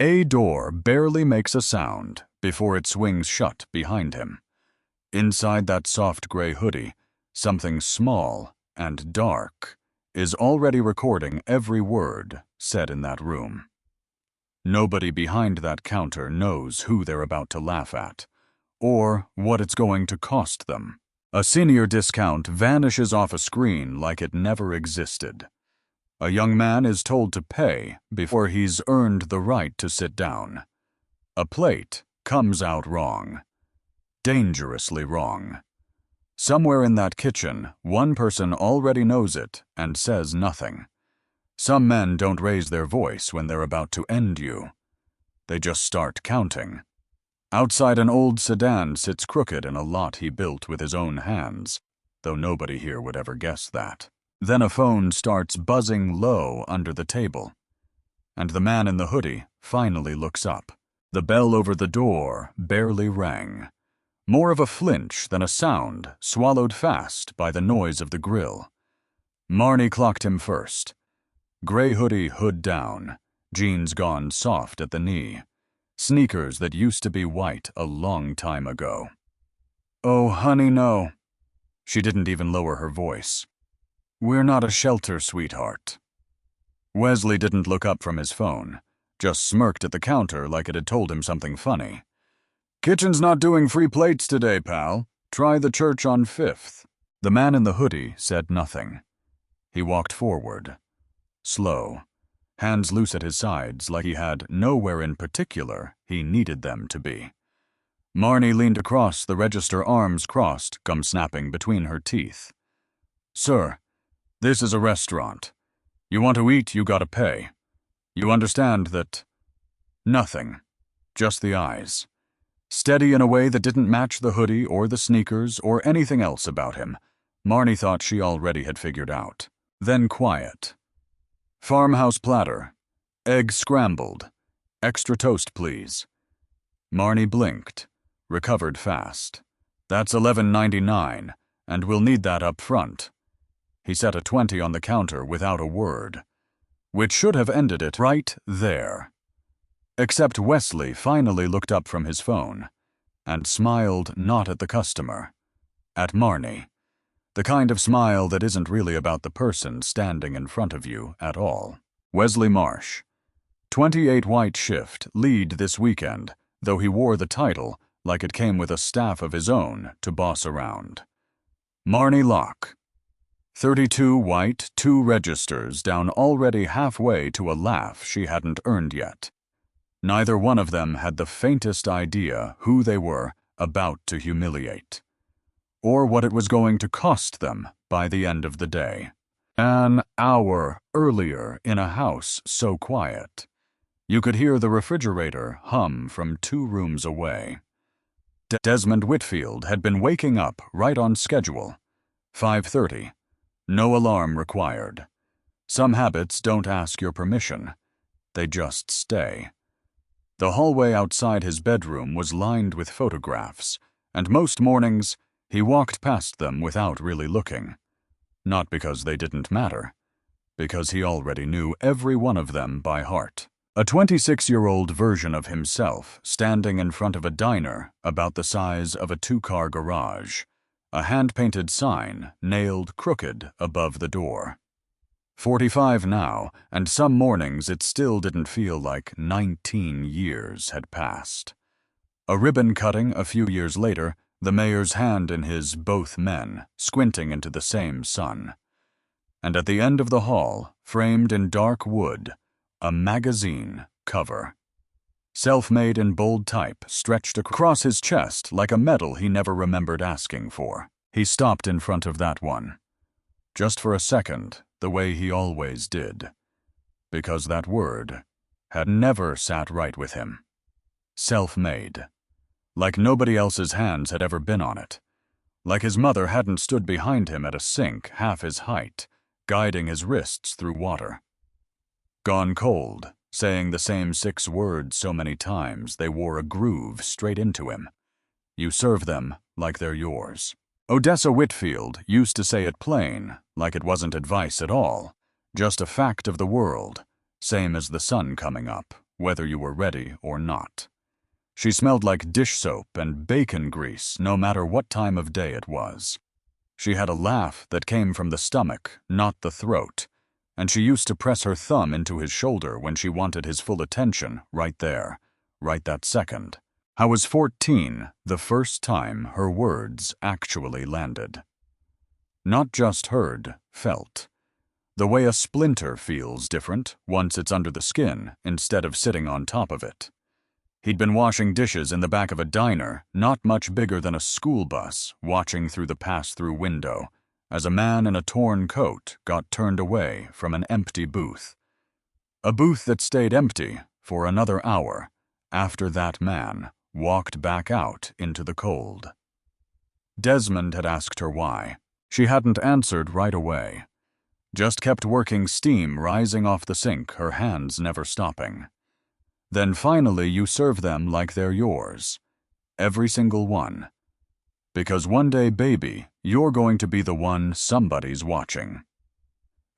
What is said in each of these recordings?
A door barely makes a sound before it swings shut behind him. Inside that soft gray hoodie, something small and dark is already recording every word said in that room. Nobody behind that counter knows who they're about to laugh at, or what it's going to cost them. A senior discount vanishes off a screen like it never existed. A young man is told to pay before he's earned the right to sit down. A plate comes out wrong. Dangerously wrong. Somewhere in that kitchen, one person already knows it and says nothing. Some men don't raise their voice when they're about to end you. They just start counting. Outside, an old sedan sits crooked in a lot he built with his own hands, though nobody here would ever guess that. Then a phone starts buzzing low under the table, and the man in the hoodie finally looks up. The bell over the door barely rang. More of a flinch than a sound, swallowed fast by the noise of the grill. Marnie clocked him first. Gray hoodie, hood down, jeans gone soft at the knee, sneakers that used to be white a long time ago. "Oh, honey, no." She didn't even lower her voice. "We're not a shelter, sweetheart." Wesley didn't look up from his phone, just smirked at the counter like it had told him something funny. "Kitchen's not doing free plates today, pal. Try the church on 5th. The man in the hoodie said nothing. He walked forward. Slow, hands loose at his sides like he had nowhere in particular he needed them to be. Marnie leaned across the register, arms crossed, gum snapping between her teeth. "Sir, this is a restaurant. You want to eat, you gotta pay. You understand that—" Nothing. Just the eyes. Steady in a way that didn't match the hoodie or the sneakers or anything else about him. Marnie thought she already had figured out. Then quiet. "Farmhouse platter. Egg scrambled. Extra toast, please." Marnie blinked, recovered fast. "That's $11.99, and we'll need that up front." He set a 20 on the counter without a word, which should have ended it right there. Except Wesley finally looked up from his phone and smiled not at the customer, at Marnie. The kind of smile that isn't really about the person standing in front of you at all. Wesley Marsh. 28 white shift, lead this weekend, though he wore the title like it came with a staff of his own to boss around. Marnie Locke. 32 white, 2 registers down already halfway to a laugh she hadn't earned yet. Neither one of them had the faintest idea who they were about to humiliate, or what it was going to cost them by the end of the day. An hour earlier in a house so quiet, you could hear the refrigerator hum from 2 rooms away. Desmond Whitfield had been waking up right on schedule. 5:30. No alarm required. Some habits don't ask your permission. They just stay. The hallway outside his bedroom was lined with photographs, and most mornings he walked past them without really looking. Not because they didn't matter, because he already knew every one of them by heart. A 26-year-old version of himself standing in front of a diner about the size of a 2-car garage, a hand-painted sign nailed crooked above the door. 45 now, and some mornings it still didn't feel like 19 years had passed. A ribbon cutting a few years later, the mayor's hand in his, both men, squinting into the same sun. And at the end of the hall, framed in dark wood, a magazine cover. Self-made in bold type, stretched across his chest like a medal he never remembered asking for. He stopped in front of that one. Just for a second, the way he always did. Because that word had never sat right with him. Self-made. Like nobody else's hands had ever been on it. Like his mother hadn't stood behind him at a sink half his height, guiding his wrists through water. Gone cold, saying the same 6 words so many times they wore a groove straight into him. You serve them like they're yours. Odessa Whitfield used to say it plain, like it wasn't advice at all, just a fact of the world, same as the sun coming up, whether you were ready or not. She smelled like dish soap and bacon grease no matter what time of day it was. She had a laugh that came from the stomach, not the throat, and she used to press her thumb into his shoulder when she wanted his full attention right there, right that second. I was 14 the first time her words actually landed. Not just heard, felt. The way a splinter feels different once it's under the skin instead of sitting on top of it. He'd been washing dishes in the back of a diner, not much bigger than a school bus, watching through the pass-through window, as a man in a torn coat got turned away from an empty booth. A booth that stayed empty for another hour after that man walked back out into the cold. Desmond had asked her why. She hadn't answered right away. Just kept working steam rising off the sink, her hands never stopping. Then finally you serve them like they're yours. Every single one. Because one day, baby, you're going to be the one somebody's watching.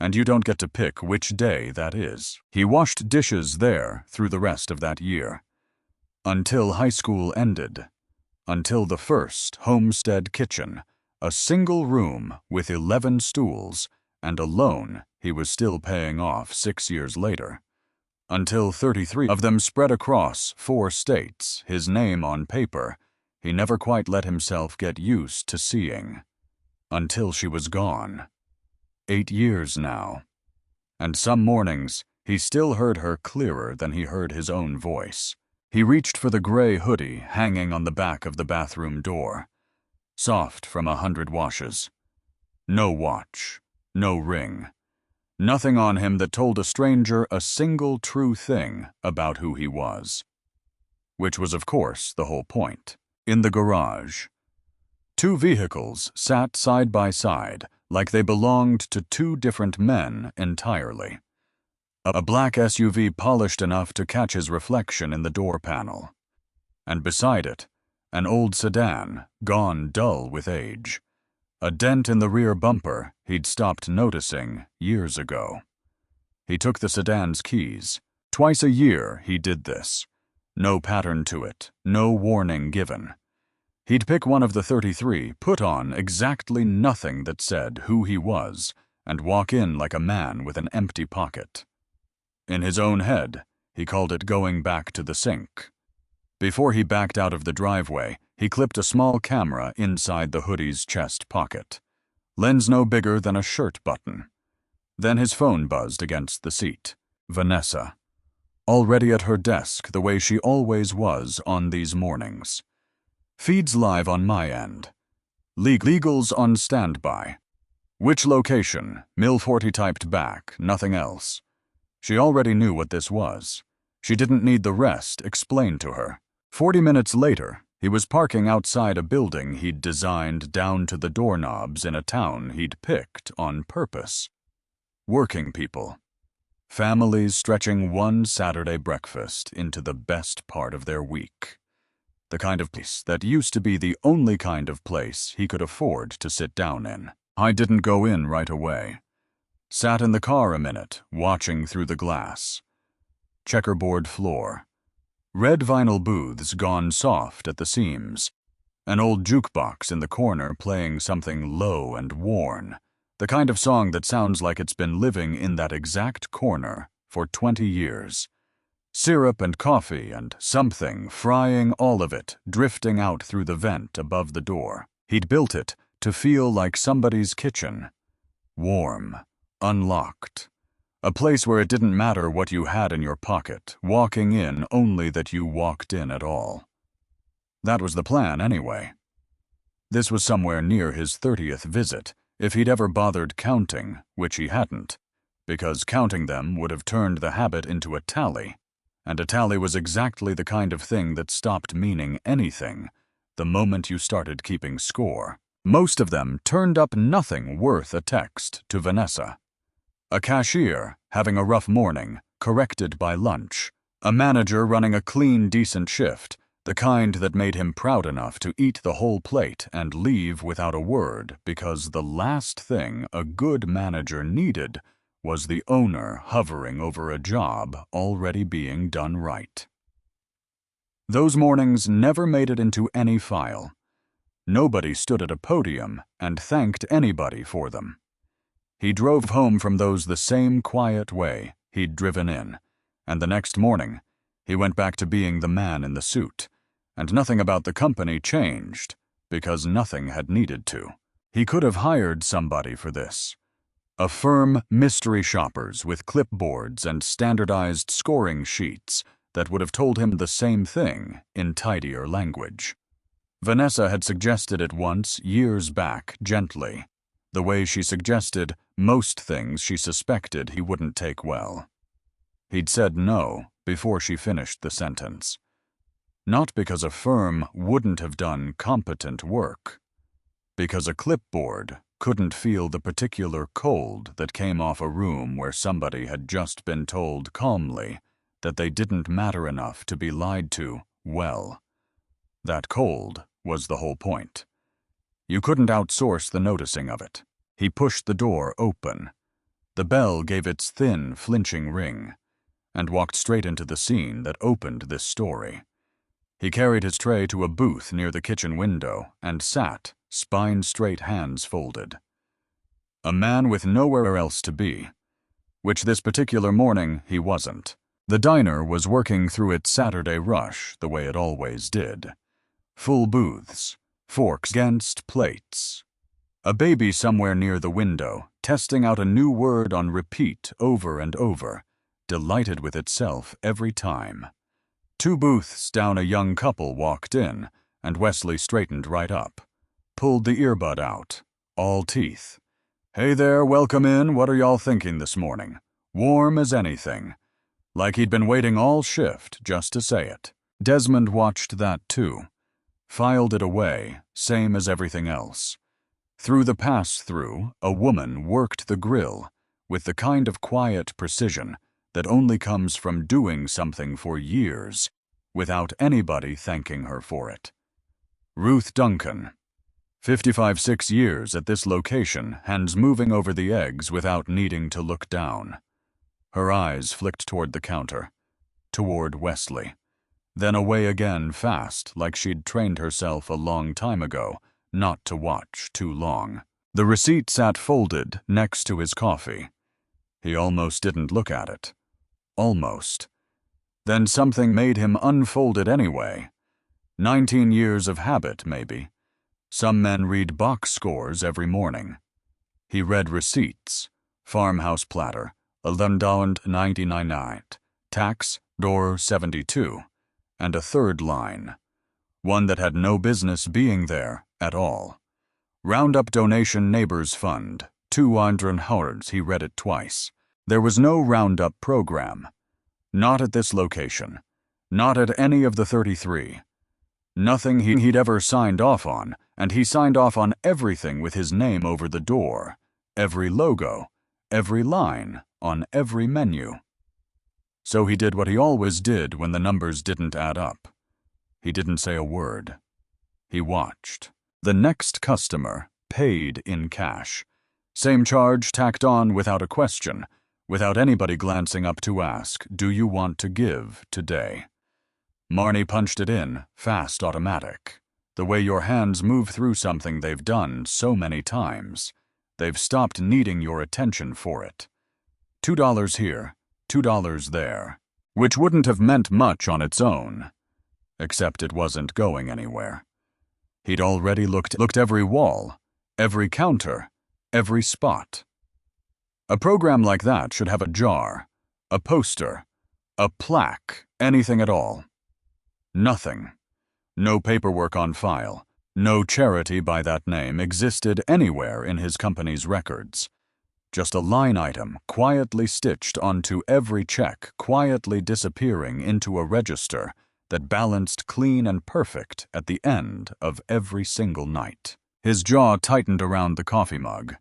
And you don't get to pick which day that is. He washed dishes there through the rest of that year. Until high school ended. Until the first homestead kitchen, a single room with 11 stools, and a loan he was still paying off 6 years later. Until 33 of them spread across 4 states, his name on paper, he never quite let himself get used to seeing. Until she was gone. 8 years now. And some mornings, he still heard her clearer than he heard his own voice. He reached for the gray hoodie hanging on the back of the bathroom door. Soft from 100 washes. No watch. No ring. Nothing on him that told a stranger a single true thing about who he was. Which was, of course, the whole point. In the garage. 2 vehicles sat side by side, like they belonged to 2 different men entirely. A black SUV polished enough to catch his reflection in the door panel. And beside it, an old sedan, gone dull with age. A dent in the rear bumper he'd stopped noticing years ago. He took the sedan's keys. Twice a year he did this. No pattern to it, no warning given. He'd pick one of the 33, put on exactly nothing that said who he was, and walk in like a man with an empty pocket. In his own head, he called it going back to the sink. Before he backed out of the driveway, he clipped a small camera inside the hoodie's chest pocket. Lens no bigger than a shirt button. Then his phone buzzed against the seat. Vanessa. Already at her desk the way she always was on these mornings. Feeds live on my end. Legals on standby. Which location? Milford he typed back, nothing else. She already knew what this was. She didn't need the rest explained to her. 40 minutes later, he was parking outside a building he'd designed down to the doorknobs in a town he'd picked on purpose. Working people. Families stretching one Saturday breakfast into the best part of their week. The kind of place that used to be the only kind of place he could afford to sit down in. I didn't go in right away. Sat in the car a minute, watching through the glass. Checkerboard floor. Red vinyl booths gone soft at the seams. An old jukebox in the corner playing something low and worn. The kind of song that sounds like it's been living in that exact corner for 20 years. Syrup and coffee and something frying all of it, drifting out through the vent above the door. He'd built it to feel like somebody's kitchen. Warm. Unlocked. A place where it didn't matter what you had in your pocket, walking in only that you walked in at all. That was the plan anyway. This was somewhere near his 30th visit, if he'd ever bothered counting, which he hadn't, because counting them would have turned the habit into a tally, and a tally was exactly the kind of thing that stopped meaning anything the moment you started keeping score. Most of them turned up nothing worth a text to Vanessa. A cashier having a rough morning, corrected by lunch. A manager running a clean, decent shift, the kind that made him proud enough to eat the whole plate and leave without a word because the last thing a good manager needed was the owner hovering over a job already being done right. Those mornings never made it into any file. Nobody stood at a podium and thanked anybody for them. He drove home from those the same quiet way he'd driven in, and the next morning he went back to being the man in the suit, and nothing about the company changed because nothing had needed to. He could have hired somebody for this. A firm mystery shoppers with clipboards and standardized scoring sheets that would have told him the same thing in tidier language. Vanessa had suggested it once, years back, gently, the way she suggested most things she suspected he wouldn't take well. He'd said no before she finished the sentence. Not because a firm wouldn't have done competent work, because a clipboard couldn't feel the particular cold that came off a room where somebody had just been told calmly that they didn't matter enough to be lied to well. That cold was the whole point. You couldn't outsource the noticing of it. He pushed the door open. The bell gave its thin, flinching ring, and walked straight into the scene that opened this story. He carried his tray to a booth near the kitchen window and sat, spine-straight, hands folded. A man with nowhere else to be, which this particular morning he wasn't. The diner was working through its Saturday rush the way it always did. Full booths, forks against plates. A baby somewhere near the window, testing out a new word on repeat over and over, delighted with itself every time. 2 booths down a young couple walked in, and Wesley straightened right up, pulled the earbud out, all teeth. "Hey there, welcome in, what are y'all thinking this morning? Warm as anything." Like he'd been waiting all shift just to say it. Desmond watched that too. Filed it away, same as everything else. Through the pass-through, a woman worked the grill with the kind of quiet precision that only comes from doing something for years without anybody thanking her for it. Ruth Duncan, 55-6 years at this location, hands moving over the eggs without needing to look down. Her eyes flicked toward the counter, toward Wesley, then away again fast, like she'd trained herself a long time ago not to watch too long. The receipt sat folded next to his coffee. He almost didn't look at it. Almost. Then something made him unfold it anyway. 19 years of habit, maybe. Some men read box scores every morning. He read receipts. Farmhouse platter, $11.99. Tax, $72. And a third line. One that had no business being there at all. Roundup donation neighbors fund, $200. He read it twice. There was no Roundup program. Not at this location. Not at any of the 33. Nothing he'd ever signed off on, and he signed off on everything with his name over the door. Every logo, every line, on every menu. So he did what he always did when the numbers didn't add up. He didn't say a word. He watched. The next customer paid in cash. Same charge tacked on without a question, without anybody glancing up to ask, "Do you want to give today?" Marnie punched it in, fast, automatic. The way your hands move through something they've done so many times. They've stopped needing your attention for it. $2 here, $2 there, which wouldn't have meant much on its own, except it wasn't going anywhere. He'd already looked every wall, every counter, every spot. A program like that should have a jar, a poster, a plaque, anything at all. Nothing. No paperwork on file. No charity by that name existed anywhere in his company's records. Just a line item quietly stitched onto every check, quietly disappearing into a register that balanced clean and perfect at the end of every single night. His jaw tightened around the coffee mug.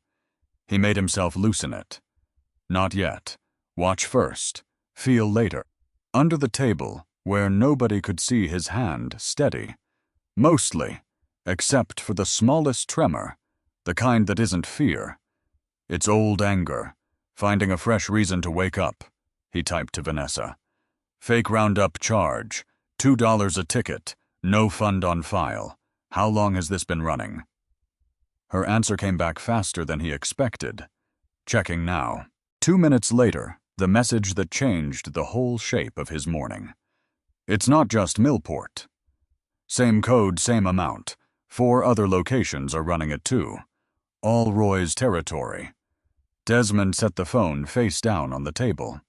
He made himself loosen it. Not yet. Watch first. Feel later. Under the table, where nobody could see his hand steady. Mostly, except for the smallest tremor, the kind that isn't fear. It's old anger, Finding a fresh reason to wake up, he typed to Vanessa. Fake roundup charge, $2 a ticket, no fund on file. How long has this been running? Her answer came back faster than he expected. Checking now. 2 minutes later, the message that changed the whole shape of his morning. It's not just Millport. Same code, same amount. 4 other locations are running it too. All Roy's territory. Desmond set the phone face down on the table.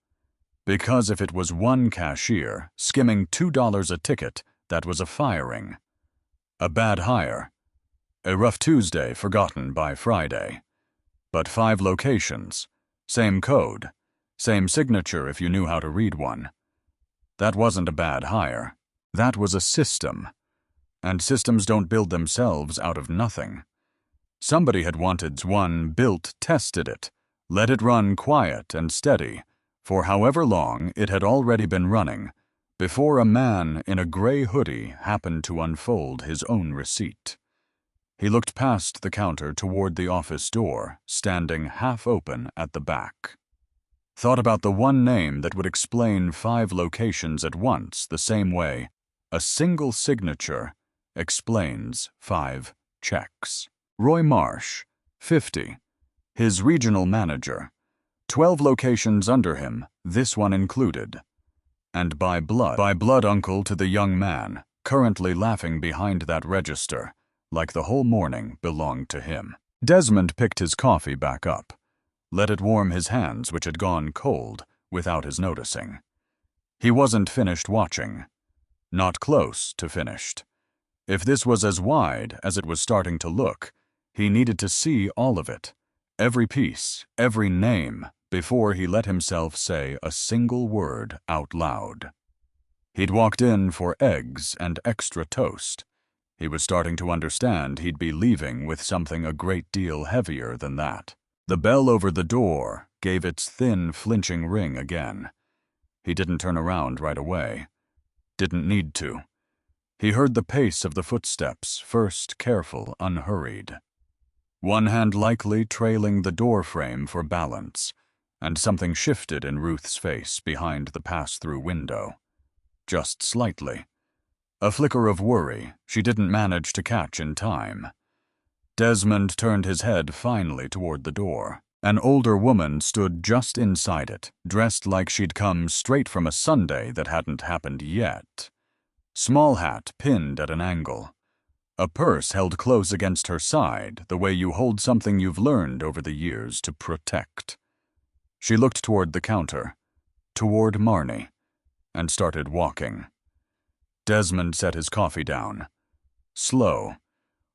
Because if it was one cashier skimming $2 a ticket, that was a firing. A bad hire. A rough Tuesday forgotten by Friday. But 5 locations. Same code. Same signature if you knew how to read one. That wasn't a bad hire. That was a system. And systems don't build themselves out of nothing. Somebody had wanted one built, tested it, let it run quiet and steady, for however long it had already been running, before a man in a gray hoodie happened to unfold his own receipt. He looked past the counter toward the office door, standing half open at the back. Thought about the one name that would explain 5 locations at once the same way a single signature explains 5 checks. Roy Marsh, 50, his regional manager, 12 locations under him, this one included. And by blood uncle to the young man, currently laughing behind that register, like the whole morning belonged to him. Desmond picked his coffee back up, let it warm his hands which had gone cold without his noticing. He wasn't finished watching. Not close to finished. If this was as wide as it was starting to look, he needed to see all of it, every piece, every name, before he let himself say a single word out loud. He'd walked in for eggs and extra toast. He was starting to understand he'd be leaving with something a great deal heavier than that. The bell over the door gave its thin, flinching ring again. He didn't turn around right away. Didn't need to. He heard the pace of the footsteps, first careful, unhurried. One hand likely trailing the door frame for balance, and something shifted in Ruth's face behind the pass-through window. Just slightly. A flicker of worry she didn't manage to catch in time. Desmond turned his head finally toward the door. An older woman stood just inside it, dressed like she'd come straight from a Sunday that hadn't happened yet. Small hat pinned at an angle. A purse held close against her side, the way you hold something you've learned over the years to protect. She looked toward the counter, toward Marnie, and started walking. Desmond set his coffee down. Slow.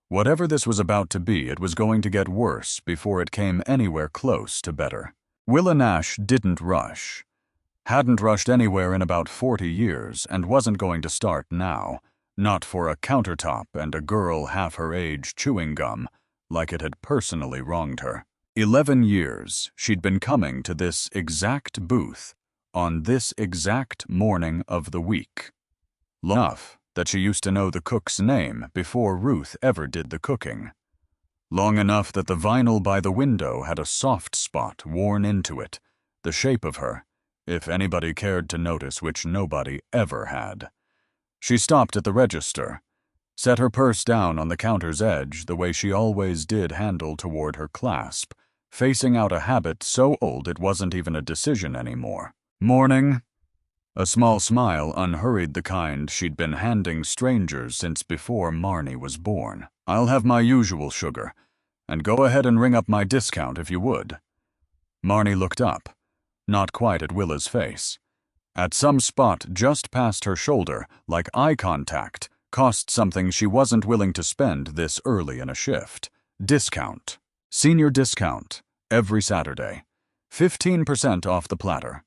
Whatever this was about to be, it was going to get worse before it came anywhere close to better. Willa Nash didn't rush. Hadn't rushed anywhere in about 40 years and wasn't going to start now, not for a countertop and a girl half her age chewing gum, like it had personally wronged her. 11 years she'd been coming to this exact booth on this exact morning of the week. Long enough that she used to know the cook's name before Ruth ever did the cooking. Long enough that the vinyl by the window had a soft spot worn into it, the shape of her, if anybody cared to notice, which nobody ever had. She stopped at the register, set her purse down on the counter's edge the way she always did, handle toward her clasp, facing out a habit so old it wasn't even a decision anymore. Morning. A small smile unhurried the kind she'd been handing strangers since before Marnie was born. I'll have my usual sugar, and go ahead and ring up my discount if you would. Marnie looked up, not quite at Willa's face. At some spot just past her shoulder, like eye contact, cost something she wasn't willing to spend this early in a shift. Discount. Senior discount. Every Saturday. 15% off the platter.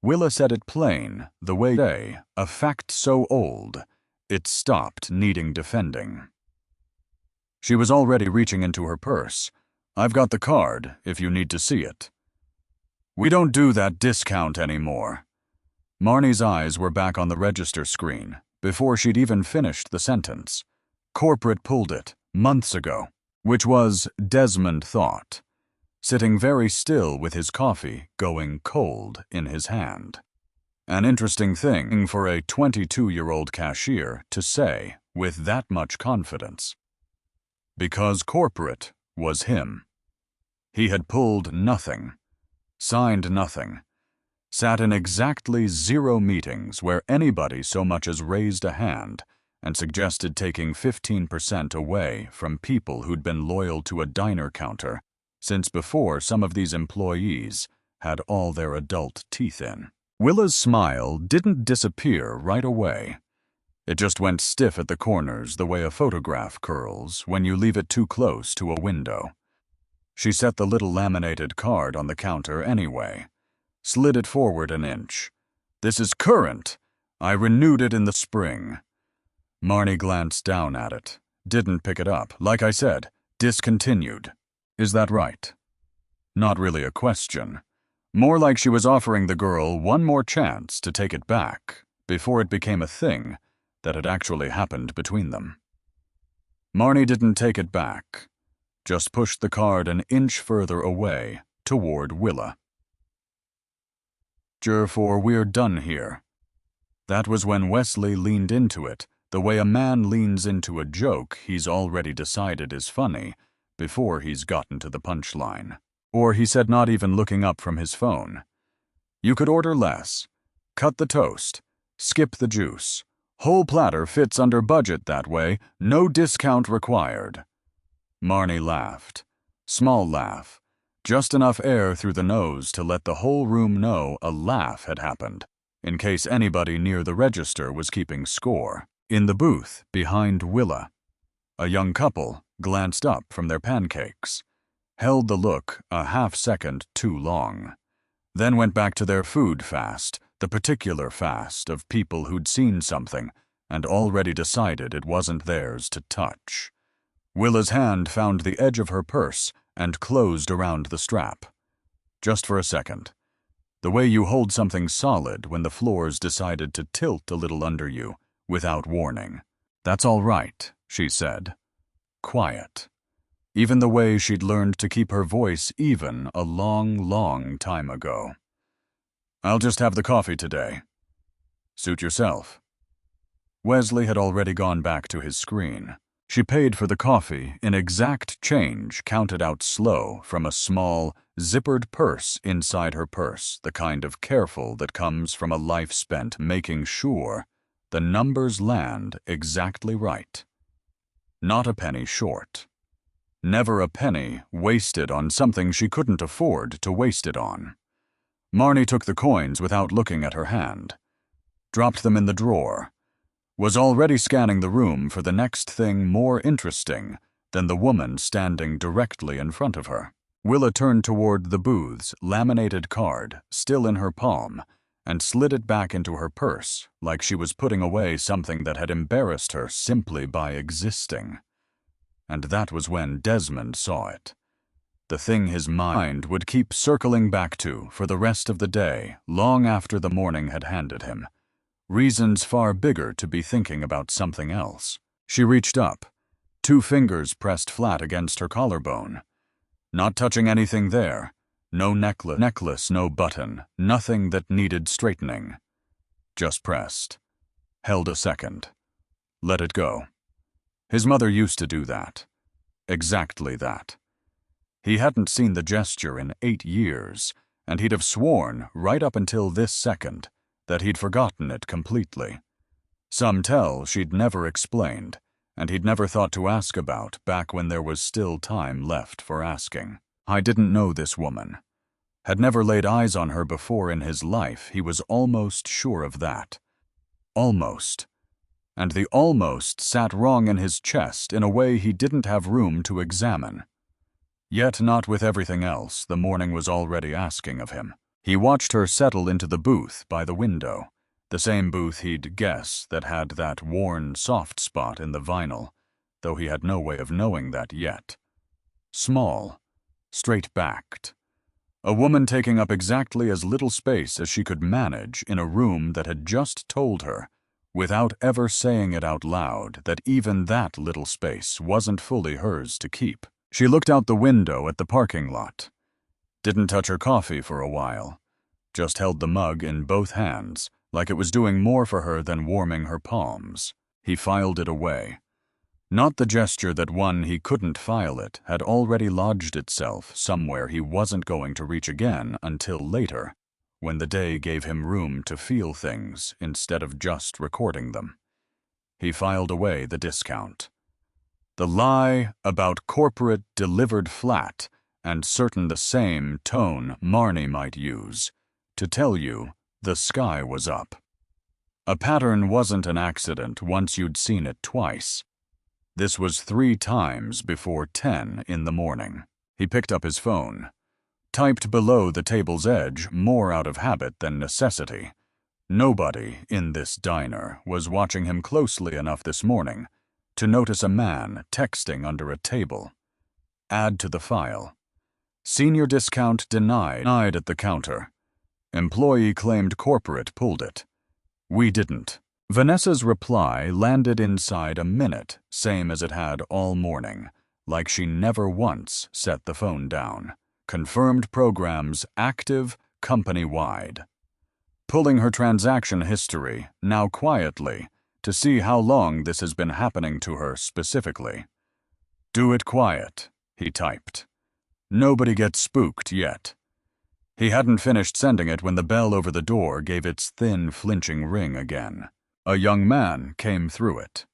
Willa said it plain, the way they, a fact so old, it stopped needing defending. She was already reaching into her purse. I've got the card, if you need to see it. We don't do that discount anymore. Marnie's eyes were back on the register screen, before she'd even finished the sentence. Corporate pulled it, months ago, which was, Desmond thought. sitting very still with his coffee going cold in his hand. An interesting thing for a 22-year-old cashier to say with that much confidence. Because corporate was him. He had pulled nothing, signed nothing, sat in exactly 0 meetings where anybody so much as raised a hand and suggested taking 15% away from people who'd been loyal to a diner counter since before some of these employees had all their adult teeth in. Willa's smile didn't disappear right away. It just went stiff at the corners the way a photograph curls when you leave it too close to a window. She set the little laminated card on the counter anyway, slid it forward an inch. "This is current. I renewed it in the spring." Marnie glanced down at it, didn't pick it up. Like I said, discontinued. Is that right? Not really a question. More like she was offering the girl one more chance to take it back before it became a thing that had actually happened between them. Marnie didn't take it back, just pushed the card an inch further away toward Willa. "For we're done here." That was when Wesley leaned into it, the way a man leans into a joke he's already decided is funny before he's gotten to the punchline. Or he said, not even looking up from his phone, "You could order less, cut the toast, skip the juice. Whole platter fits under budget that way, no discount required." Marnie laughed. Small laugh. Just enough air through the nose to let the whole room know a laugh had happened, in case anybody near the register was keeping score. In the booth behind Willa, a young couple glanced up from their pancakes, held the look a half-second too long, then went back to their food fast, the particular fast of people who'd seen something and already decided it wasn't theirs to touch. Willa's hand found the edge of her purse and closed around the strap. Just for a second. The way you hold something solid when the floor's decided to tilt a little under you without warning. "That's all right," she said. Quiet. Even the way she'd learned to keep her voice even a long, long time ago. "I'll just have the coffee today." "Suit yourself." Wesley had already gone back to his screen. She paid for the coffee in exact change counted out slow from a small, zippered purse inside her purse, the kind of careful that comes from a life spent making sure the numbers land exactly right. Not a penny short. Never a penny wasted on something she couldn't afford to waste it on. Marnie took the coins without looking at her hand, dropped them in the drawer, was already scanning the room for the next thing more interesting than the woman standing directly in front of her. Willa turned toward the booth's laminated card, still in her palm, and slid it back into her purse like she was putting away something that had embarrassed her simply by existing. And that was when Desmond saw it. The thing his mind would keep circling back to for the rest of the day, long after the morning had handed him. Reasons far bigger to be thinking about something else. She reached up, 2 fingers pressed flat against her collarbone. Not touching anything there. No necklace, no button, nothing that needed straightening. Just pressed. Held a second. Let it go. His mother used to do that. Exactly that. He hadn't seen the gesture in 8 years, and he'd have sworn, right up until this second, that he'd forgotten it completely. Some tell she'd never explained, and he'd never thought to ask about back when there was still time left for asking. I didn't know this woman. Had never laid eyes on her before in his life, he was almost sure of that. Almost. And the almost sat wrong in his chest in a way he didn't have room to examine. Yet not with everything else the morning was already asking of him. He watched her settle into the booth by the window, the same booth he'd guess that had that worn soft spot in the vinyl, though he had no way of knowing that yet. Small, straight-backed. A woman taking up exactly as little space as she could manage in a room that had just told her, without ever saying it out loud, that even that little space wasn't fully hers to keep. She looked out the window at the parking lot. Didn't touch her coffee for a while. Just held the mug in both hands, like it was doing more for her than warming her palms. He filed it away. Not the gesture that one he couldn't file it had already lodged itself somewhere he wasn't going to reach again until later, when the day gave him room to feel things instead of just recording them. He filed away the discount. The lie about corporate delivered flat and certain the same tone Marnie might use to tell you the sky was up. A pattern wasn't an accident once you'd seen it twice. This was 3 times before 10 in the morning. He picked up his phone. Typed below the table's edge more out of habit than necessity. Nobody in this diner was watching him closely enough this morning to notice a man texting under a table. Add to the file. Senior discount denied at the counter. Employee claimed corporate pulled it. We didn't. Vanessa's reply landed inside a minute, same as it had all morning, like she never once set the phone down. Confirmed programs active company-wide. Pulling her transaction history, now quietly, to see how long this has been happening to her specifically. Do it quiet, he typed. Nobody gets spooked yet. He hadn't finished sending it when the bell over the door gave its thin, flinching ring again. A young man came through it.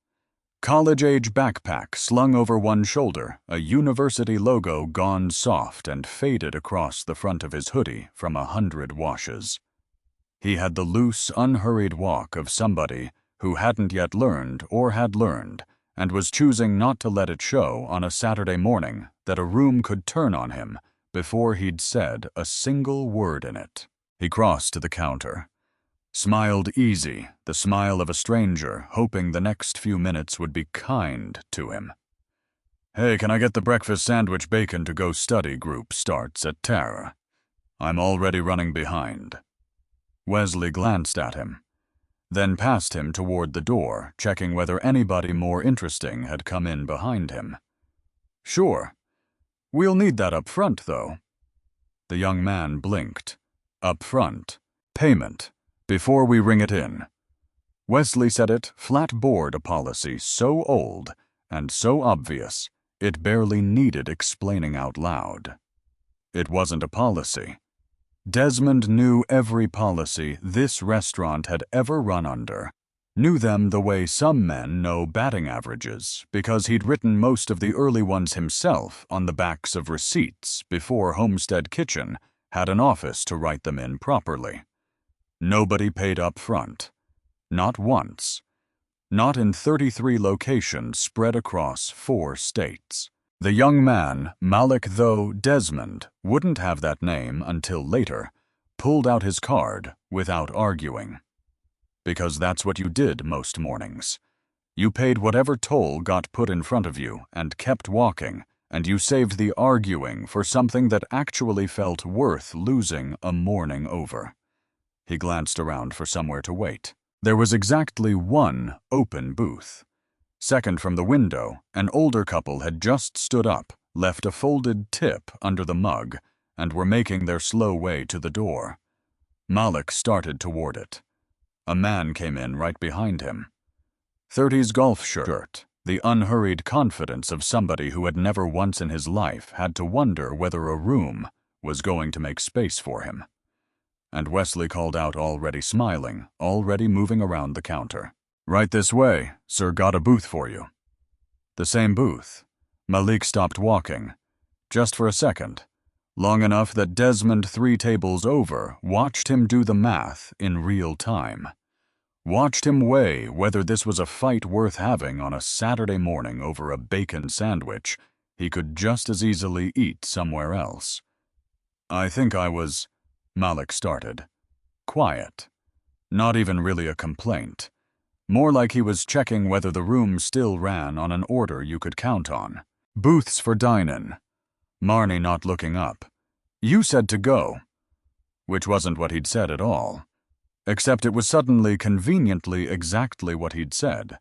College-age backpack slung over one shoulder, a university logo gone soft and faded across the front of his hoodie from 100 washes. He had the loose, unhurried walk of somebody who hadn't yet learned or had learned and was choosing not to let it show on a Saturday morning that a room could turn on him before he'd said a single word in it. He crossed to the counter. Smiled easy, the smile of a stranger, hoping the next few minutes would be kind to him. Hey, can I get the breakfast sandwich bacon to go study group starts at Tara? I'm already running behind. Wesley glanced at him, then passed him toward the door, checking whether anybody more interesting had come in behind him. Sure. We'll need that up front, though. The young man blinked. Up front. Payment. Before we ring it in. Wesley said it flat board a policy so old and so obvious it barely needed explaining out loud. It wasn't a policy. Desmond knew every policy this restaurant had ever run under, knew them the way some men know batting averages because he'd written most of the early ones himself on the backs of receipts before Homestead Kitchen had an office to write them in properly. Nobody paid up front. Not once. Not in 33 locations spread across 4 states. The young man, Malik though Desmond, wouldn't have that name until later, pulled out his card without arguing. Because that's what you did most mornings. You paid whatever toll got put in front of you and kept walking, and you saved the arguing for something that actually felt worth losing a morning over. He glanced around for somewhere to wait. There was exactly one open booth. Second from the window, an older couple had just stood up, left a folded tip under the mug, and were making their slow way to the door. Malik started toward it. A man came in right behind him. 30s golf shirt, the unhurried confidence of somebody who had never once in his life had to wonder whether a room was going to make space for him. And Wesley called out, already smiling, already moving around the counter. Right this way, sir, got a booth for you. The same booth. Malik stopped walking. Just for a second. Long enough that Desmond 3 tables over watched him do the math in real time. Watched him weigh whether this was a fight worth having on a Saturday morning over a bacon sandwich he could just as easily eat somewhere else. I think I was... Malik started. Quiet. Not even really a complaint. More like he was checking whether the room still ran on an order you could count on. Booths for dine-in. Marnie not looking up. You said to go. Which wasn't what he'd said at all. Except it was suddenly conveniently exactly what he'd said,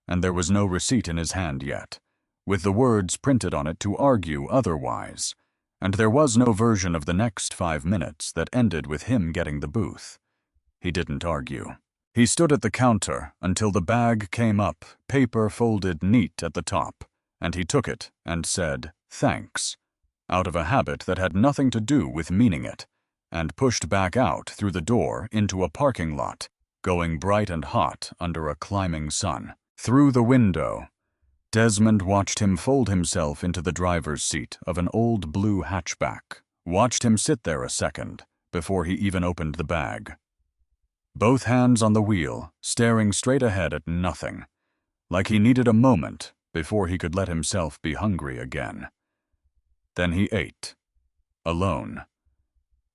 and there was no receipt in his hand yet, with the words printed on it to argue otherwise, and there was no version of the next 5 minutes that ended with him getting the booth. He didn't argue. He stood at the counter until the bag came up, paper folded neat at the top, and he took it and said, "Thanks," out of a habit that had nothing to do with meaning it, and pushed back out through the door into a parking lot, going bright and hot under a climbing sun. Through the window, Desmond watched him fold himself into the driver's seat of an old blue hatchback, watched him sit there a second before he even opened the bag. Both hands on the wheel, staring straight ahead at nothing, like he needed a moment before he could let himself be hungry again. Then he ate. Alone.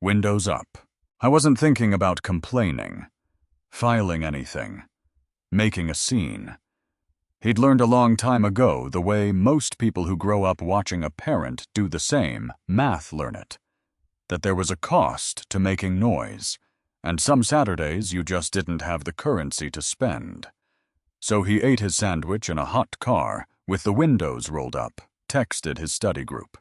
Windows up. I wasn't thinking about complaining, filing anything, making a scene. He'd learned a long time ago the way most people who grow up watching a parent do the same, math learn it, that there was a cost to making noise, and some Saturdays you just didn't have the currency to spend. So he ate his sandwich in a hot car, with the windows rolled up, texted his study group.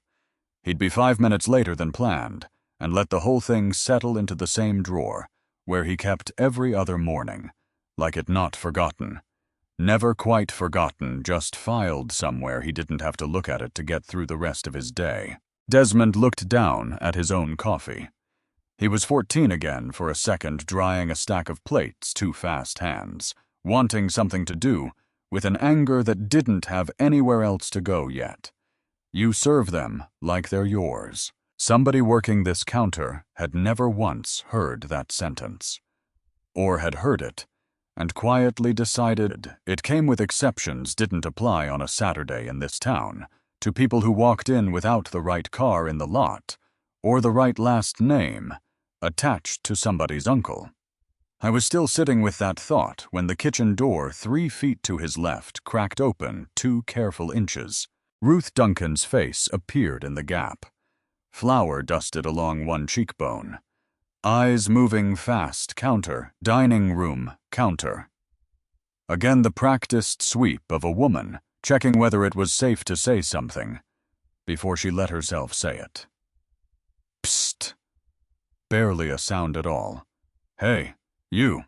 He'd be 5 minutes later than planned, and let the whole thing settle into the same drawer, where he kept every other morning, like it not forgotten. Never quite forgotten, just filed somewhere he didn't have to look at it to get through the rest of his day. Desmond looked down at his own coffee. He was 14 again for a second, drying a stack of plates, 2 fast hands, wanting something to do, with an anger that didn't have anywhere else to go yet. You serve them like they're yours. Somebody working this counter had never once heard that sentence. Or had heard it, and quietly decided it came with exceptions didn't apply on a Saturday in this town, to people who walked in without the right car in the lot, or the right last name, attached to somebody's uncle. I was still sitting with that thought when the kitchen door 3 feet to his left cracked open 2 careful inches. Ruth Duncan's face appeared in the gap. Flour dusted along one cheekbone. Eyes moving fast, counter, dining room, counter. Again the practiced sweep of a woman, checking whether it was safe to say something, before she let herself say it. Psst. Barely a sound at all. Hey, you.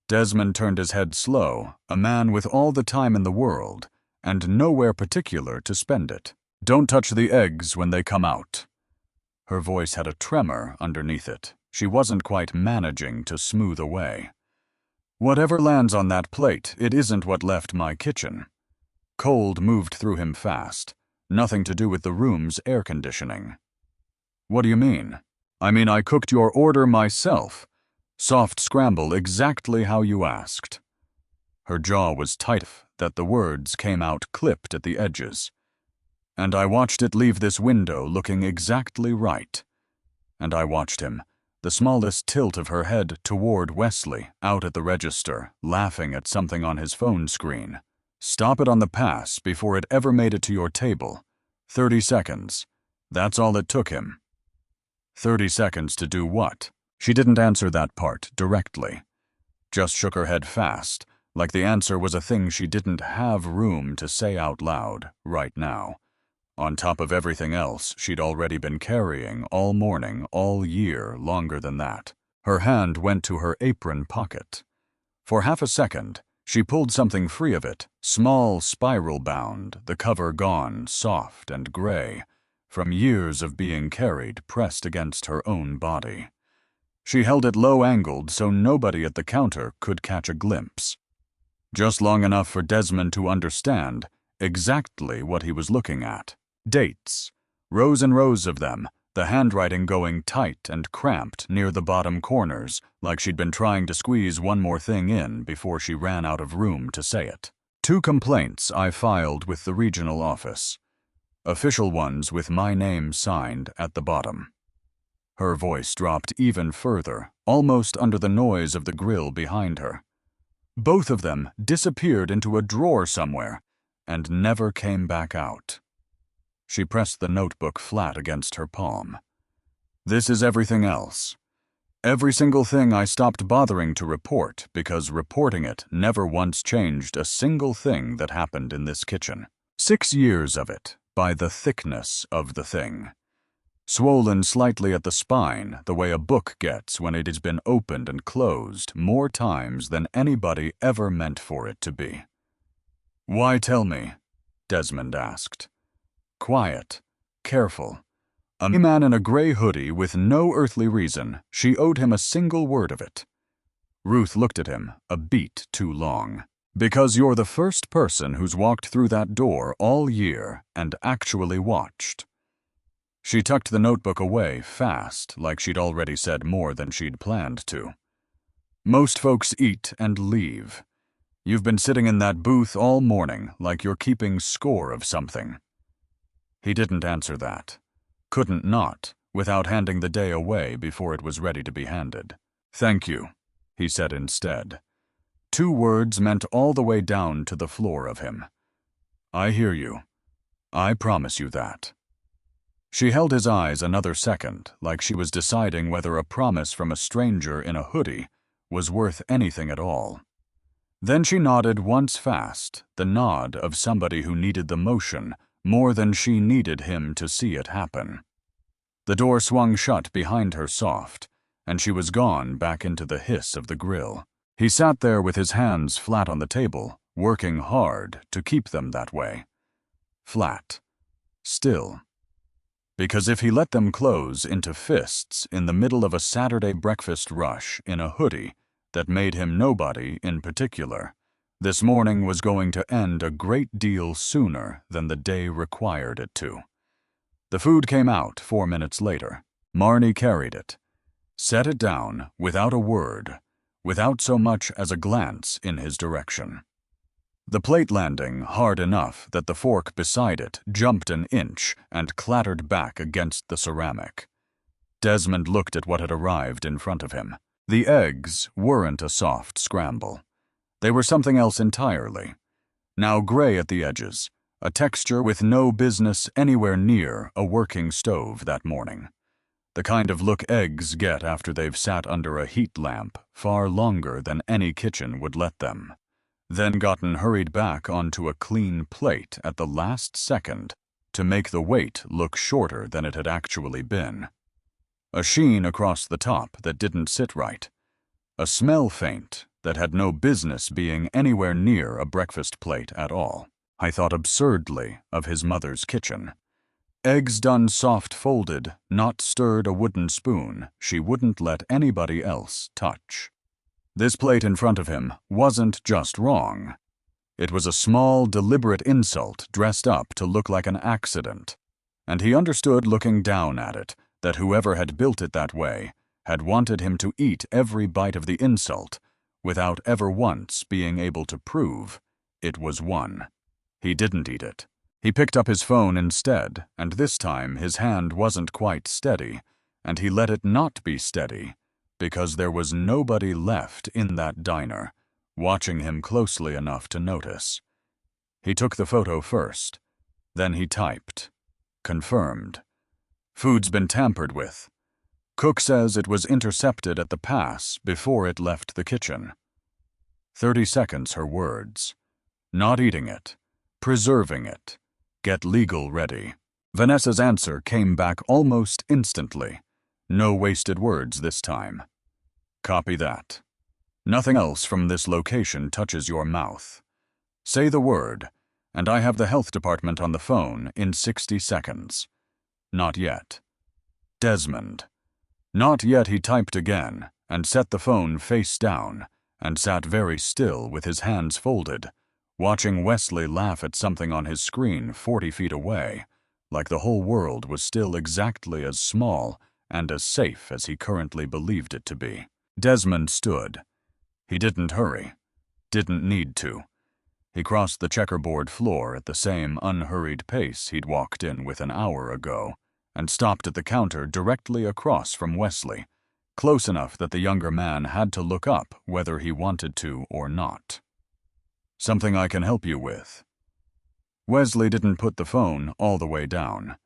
Desmond turned his head slow, a man with all the time in the world, and nowhere particular to spend it. Don't touch the eggs when they come out. Her voice had a tremor underneath it. She wasn't quite managing to smooth away. Whatever lands on that plate, it isn't what left my kitchen. Cold moved through him fast. Nothing to do with the room's air conditioning. What do you mean? I mean, I cooked your order myself. Soft scramble exactly how you asked. Her jaw was tight that the words came out clipped at the edges. And I watched it leave this window looking exactly right. And I watched him, the smallest tilt of her head toward Wesley, out at the register, laughing at something on his phone screen. Stop it on the pass before it ever made it to your table. 30 seconds. That's all it took him. 30 seconds to do what? She didn't answer that part directly. Just shook her head fast, like the answer was a thing she didn't have room to say out loud right now. On top of everything else she'd already been carrying all morning, all year, longer than that. Her hand went to her apron pocket. For half a second, she pulled something free of it, small, spiral-bound, the cover gone, soft and gray, from years of being carried pressed against her own body. She held it low-angled so nobody at the counter could catch a glimpse. Just long enough for Desmond to understand exactly what he was looking at. Dates. Rows and rows of them, the handwriting going tight and cramped near the bottom corners, like she'd been trying to squeeze one more thing in before she ran out of room to say it. 2 complaints I filed with the regional office. Official ones with my name signed at the bottom. Her voice dropped even further, almost under the noise of the grill behind her. Both of them disappeared into a drawer somewhere and never came back out. She pressed the notebook flat against her palm. This is everything else. Every single thing I stopped bothering to report because reporting it never once changed a single thing that happened in this kitchen. 6 years of it, by the thickness of the thing. swollen slightly at the spine the way a book gets when it has been opened and closed more times than anybody ever meant for it to be. "Why tell me?" Desmond asked. Quiet, careful. A man in a gray hoodie with no earthly reason. She owed him a single word of it. Ruth looked at him a beat too long. "Because you're the first person who's walked through that door all year and actually watched." She tucked the notebook away fast, like she'd already said more than she'd planned to. "Most folks eat and leave. You've been sitting in that booth all morning like you're keeping score of something." He didn't answer that. Couldn't not, without handing the day away before it was ready to be handed. "Thank you," he said instead. 2 words meant all the way down to the floor of him. "I hear you. I promise you that." She held his eyes another second, like she was deciding whether a promise from a stranger in a hoodie was worth anything at all. Then she nodded once fast, the nod of somebody who needed the motion more than she needed him to see it happen. The door swung shut behind her soft, and she was gone back into the hiss of the grill. He sat there with his hands flat on the table, working hard to keep them that way. Flat. Still. Because if he let them close into fists in the middle of a Saturday breakfast rush in a hoodie that made him nobody in particular, this morning was going to end a great deal sooner than the day required it to. The food came out 4 minutes later. Marnie carried it, set it down without a word, without so much as a glance in his direction. The plate landing hard enough that the fork beside it jumped an inch and clattered back against the ceramic. Desmond looked at what had arrived in front of him. The eggs weren't a soft scramble. They were something else entirely. Now gray at the edges, a texture with no business anywhere near a working stove that morning. The kind of look eggs get after they've sat under a heat lamp far longer than any kitchen would let them, then gotten hurried back onto a clean plate at the last second to make the wait look shorter than it had actually been. A sheen across the top that didn't sit right. A smell feint that had no business being anywhere near a breakfast plate at all. I thought absurdly of his mother's kitchen. Eggs done soft folded, not stirred a wooden spoon she wouldn't let anybody else touch. This plate in front of him wasn't just wrong. It was a small, deliberate insult dressed up to look like an accident, and he understood looking down at it that whoever had built it that way had wanted him to eat every bite of the insult without ever once being able to prove it was one. He didn't eat it. He picked up his phone instead, and this time his hand wasn't quite steady, and he let it not be steady because there was nobody left in that diner, watching him closely enough to notice. He took the photo first. Then he typed. Confirmed. Food's been tampered with. Cook says it was intercepted at the pass before it left the kitchen. 30 seconds her words. Not eating it. Preserving it. Get legal ready. Vanessa's answer came back almost instantly. No wasted words this time. Copy that. Nothing else from this location touches your mouth. Say the word, and I have the health department on the phone in 60 seconds. Not yet. Desmond. Not yet. He typed again, and set the phone face down, and sat very still with his hands folded, watching Wesley laugh at something on his screen 40 feet away, like the whole world was still exactly as small and as safe as he currently believed it to be. Desmond stood. He didn't hurry. Didn't need to. He crossed the checkerboard floor at the same unhurried pace he'd walked in with an hour ago, and stopped at the counter directly across from Wesley, close enough that the younger man had to look up whether he wanted to or not. Something I can help you with? Wesley didn't put the phone all the way down,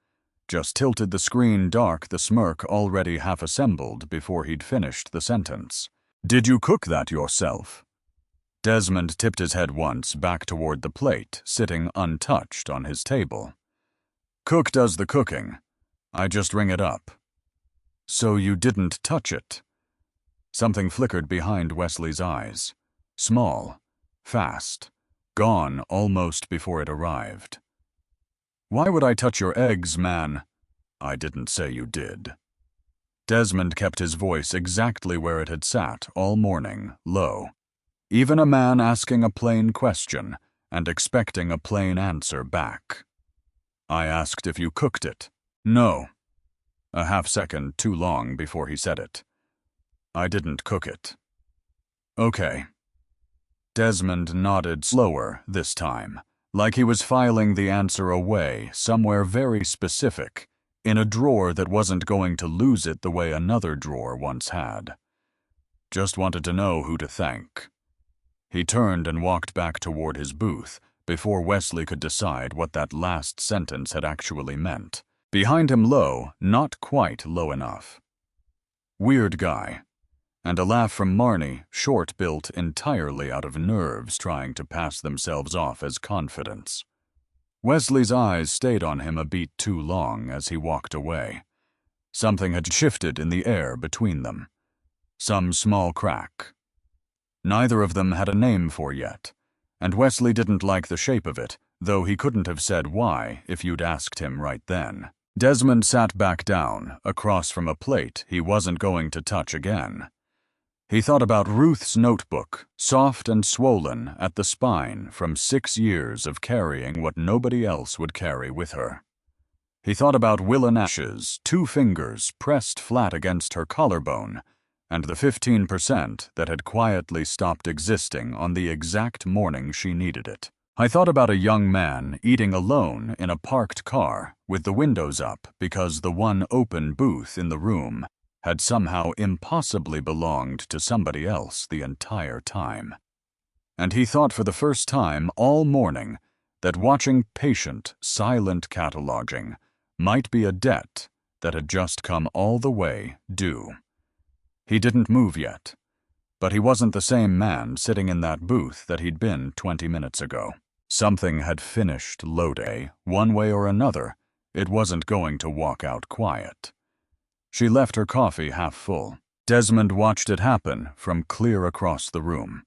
just tilted the screen dark, the smirk already half assembled before he'd finished the sentence. Did you cook that yourself? Desmond tipped his head once back toward the plate, sitting untouched on his table. Cook does the cooking. I just ring it up. So you didn't touch it? Something flickered behind Wesley's eyes. Small, fast, gone almost before it arrived. Why would I touch your eggs, man? I didn't say you did. Desmond kept his voice exactly where it had sat all morning, low. Even a man asking a plain question and expecting a plain answer back. I asked if you cooked it. No. A half-second too long before he said it. I didn't cook it. Okay. Desmond nodded slower this time, like he was filing the answer away somewhere very specific, in a drawer that wasn't going to lose it the way another drawer once had. Just wanted to know who to thank. He turned and walked back toward his booth before Wesley could decide what that last sentence had actually meant. Behind him low, not quite low enough. Weird guy. And a laugh from Marnie, short-built entirely out of nerves trying to pass themselves off as confidence. Wesley's eyes stayed on him a beat too long as he walked away. Something had shifted in the air between them. Some small crack. Neither of them had a name for yet, and Wesley didn't like the shape of it, though he couldn't have said why if you'd asked him right then. Desmond sat back down, across from a plate he wasn't going to touch again. He thought about Ruth's notebook, soft and swollen at the spine from 6 years of carrying what nobody else would carry with her. He thought about Willa Nash's 2 fingers pressed flat against her collarbone, and the 15% that had quietly stopped existing on the exact morning she needed it. I thought about a young man eating alone in a parked car with the windows up because the one open booth in the room had somehow impossibly belonged to somebody else the entire time. And he thought for the first time all morning that watching patient, silent cataloging might be a debt that had just come all the way due. He didn't move yet, but he wasn't the same man sitting in that booth that he'd been 20 minutes ago. Something had finished loading. One way or another, it wasn't going to walk out quiet. She left her coffee half full. Desmond watched it happen from clear across the room.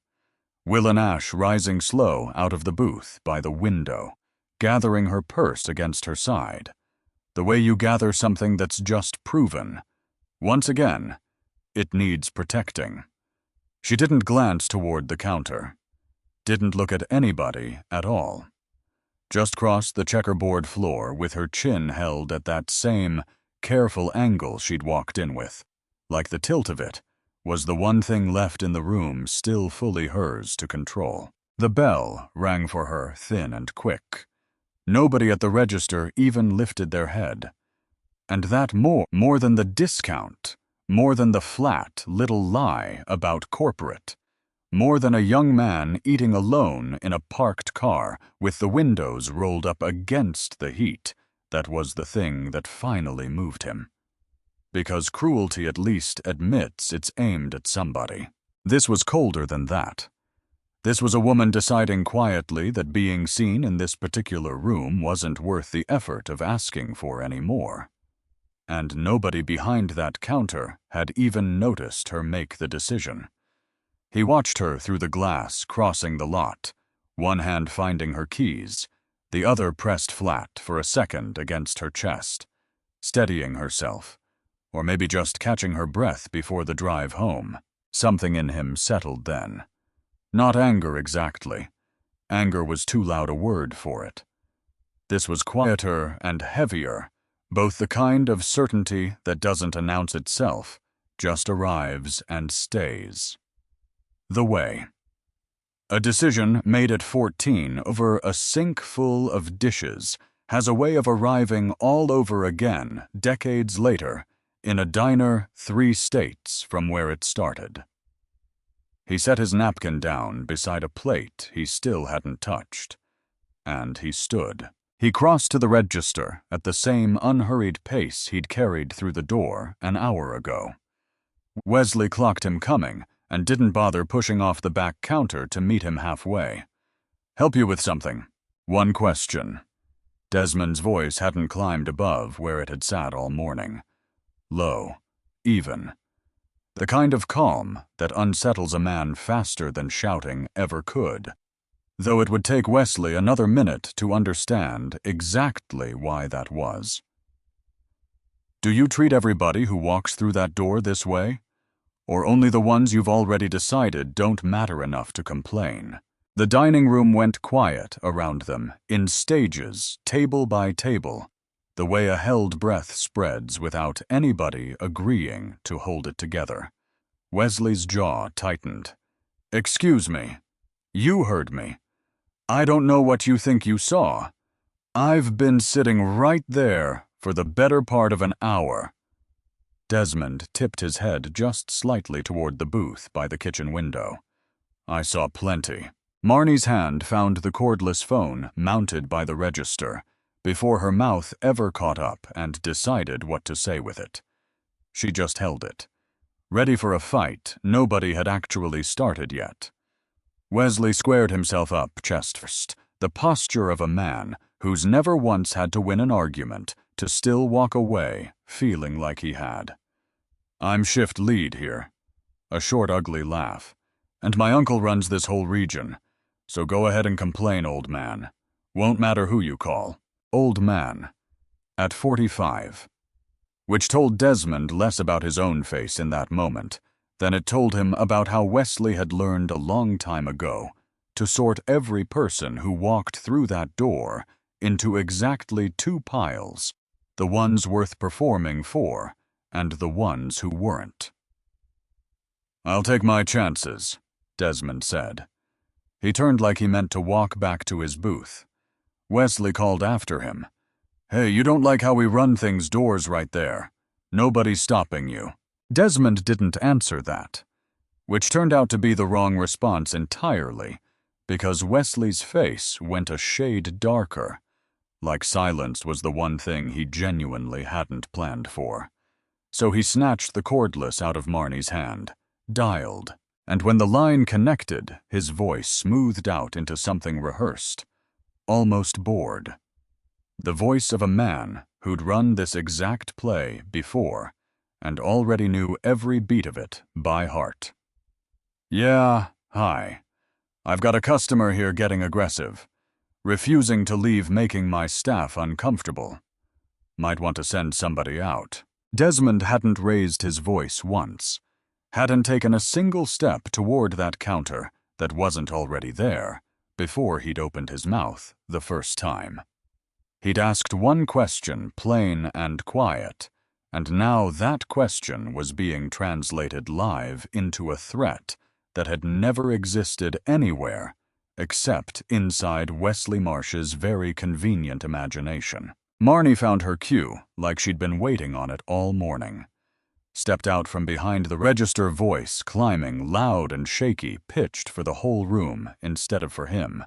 Willa Nash rising slow out of the booth by the window, gathering her purse against her side. The way you gather something that's just proven. Once again, it needs protecting. She didn't glance toward the counter. Didn't look at anybody at all. Just crossed the checkerboard floor with her chin held at that same careful angle she'd walked in with, like the tilt of it was the one thing left in the room still fully hers to control. The bell rang for her thin and quick. Nobody at the register even lifted their head. And that more than the discount, more than the flat little lie about corporate, more than a young man eating alone in a parked car with the windows rolled up against the heat, that was the thing that finally moved him. Because cruelty at least admits it's aimed at somebody. This was colder than that. This was a woman deciding quietly that being seen in this particular room wasn't worth the effort of asking for any more. And nobody behind that counter had even noticed her make the decision. He watched her through the glass crossing the lot, one hand finding her keys, the other pressed flat for a second against her chest, steadying herself, or maybe just catching her breath before the drive home. Something in him settled then. Not anger exactly. Anger was too loud a word for it. This was quieter and heavier, both the kind of certainty that doesn't announce itself, just arrives and stays. The way. A decision made at 14 over a sink full of dishes has a way of arriving all over again decades later in a diner 3 states from where it started. He set his napkin down beside a plate he still hadn't touched, and he stood. He crossed to the register at the same unhurried pace he'd carried through the door an hour ago. Wesley clocked him coming and didn't bother pushing off the back counter to meet him halfway. "Help you with something. One question." Desmond's voice hadn't climbed above where it had sat all morning. Low, even. The kind of calm that unsettles a man faster than shouting ever could. Though it would take Wesley another minute to understand exactly why that was. Do you treat everybody who walks through that door this way? Or only the ones you've already decided don't matter enough to complain? The dining room went quiet around them, in stages, table by table, the way a held breath spreads without anybody agreeing to hold it together. Wesley's jaw tightened. Excuse me. You heard me. I don't know what you think you saw. I've been sitting right there for the better part of an hour. Desmond tipped his head just slightly toward the booth by the kitchen window. I saw plenty. Marnie's hand found the cordless phone mounted by the register before her mouth ever caught up and decided what to say with it. She just held it. Ready for a fight nobody had actually started yet. Wesley squared himself up chest first, the posture of a man who's never once had to win an argument to still walk away feeling like he had. I'm shift lead here. A short, ugly laugh. And my uncle runs this whole region. So go ahead and complain, old man. Won't matter who you call. Old man. At 45. Which told Desmond less about his own face in that moment than it told him about how Wesley had learned a long time ago to sort every person who walked through that door into exactly two piles, the ones worth performing for and the ones who weren't. I'll take my chances, Desmond said. He turned like he meant to walk back to his booth. Wesley called after him. Hey, you don't like how we run things doors right there. Nobody's stopping you. Desmond didn't answer that, which turned out to be the wrong response entirely, because Wesley's face went a shade darker, like silence was the one thing he genuinely hadn't planned for. So he snatched the cordless out of Marnie's hand, dialed, and when the line connected, his voice smoothed out into something rehearsed, almost bored. The voice of a man who'd run this exact play before and already knew every beat of it by heart. Yeah, hi. I've got a customer here getting aggressive, refusing to leave, making my staff uncomfortable. Might want to send somebody out. Desmond hadn't raised his voice once, hadn't taken a single step toward that counter that wasn't already there before he'd opened his mouth the first time. He'd asked one question, plain and quiet, and now that question was being translated live into a threat that had never existed anywhere except inside Wesley Marsh's very convenient imagination. Marnie found her cue like she'd been waiting on it all morning. Stepped out from behind the register, voice climbing, loud and shaky, pitched for the whole room instead of for him.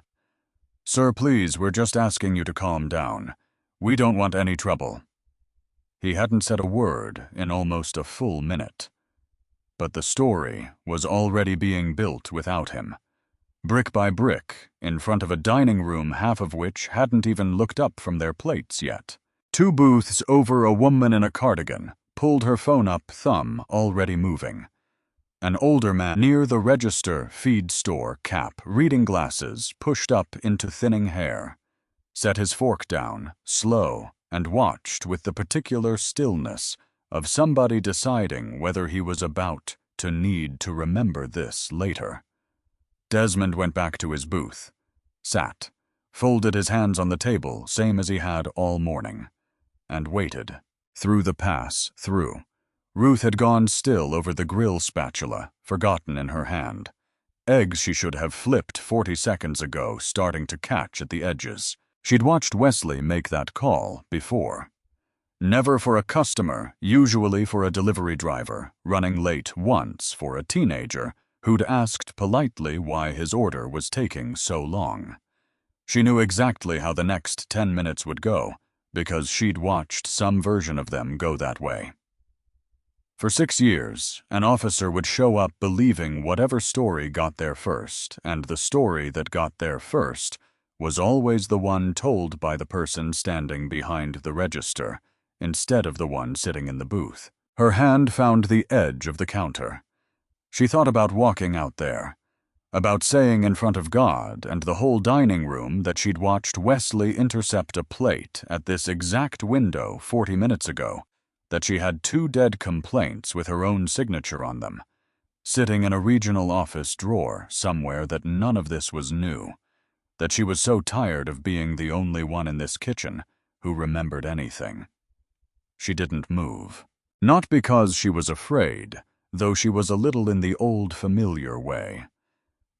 Sir, please, we're just asking you to calm down. We don't want any trouble. He hadn't said a word in almost a full minute. But the story was already being built without him. Brick by brick, in front of a dining room half of which hadn't even looked up from their plates yet. 2 booths over, a woman in a cardigan pulled her phone up, thumb already moving. An older man near the register, feed store, cap, reading glasses pushed up into thinning hair, set his fork down, slow, and watched with the particular stillness of somebody deciding whether he was about to need to remember this later. Desmond went back to his booth, sat, folded his hands on the table same as he had all morning, and waited. Through the pass-through. Ruth had gone still over the grill spatula, forgotten in her hand. Eggs she should have flipped 40 seconds ago, starting to catch at the edges. She'd watched Wesley make that call before. Never for a customer, usually for a delivery driver, running late once for a teenager who'd asked politely why his order was taking so long. She knew exactly how the next 10 minutes would go, because she'd watched some version of them go that way. For 6 years, an officer would show up believing whatever story got there first, and the story that got there first was always the one told by the person standing behind the register, instead of the one sitting in the booth. Her hand found the edge of the counter. She thought about walking out there, about saying in front of God and the whole dining room that she'd watched Wesley intercept a plate at this exact window 40 minutes ago, that she had 2 dead complaints with her own signature on them, sitting in a regional office drawer somewhere, that none of this was new, that she was so tired of being the only one in this kitchen who remembered anything. She didn't move. Not because she was afraid, though she was a little in the old familiar way.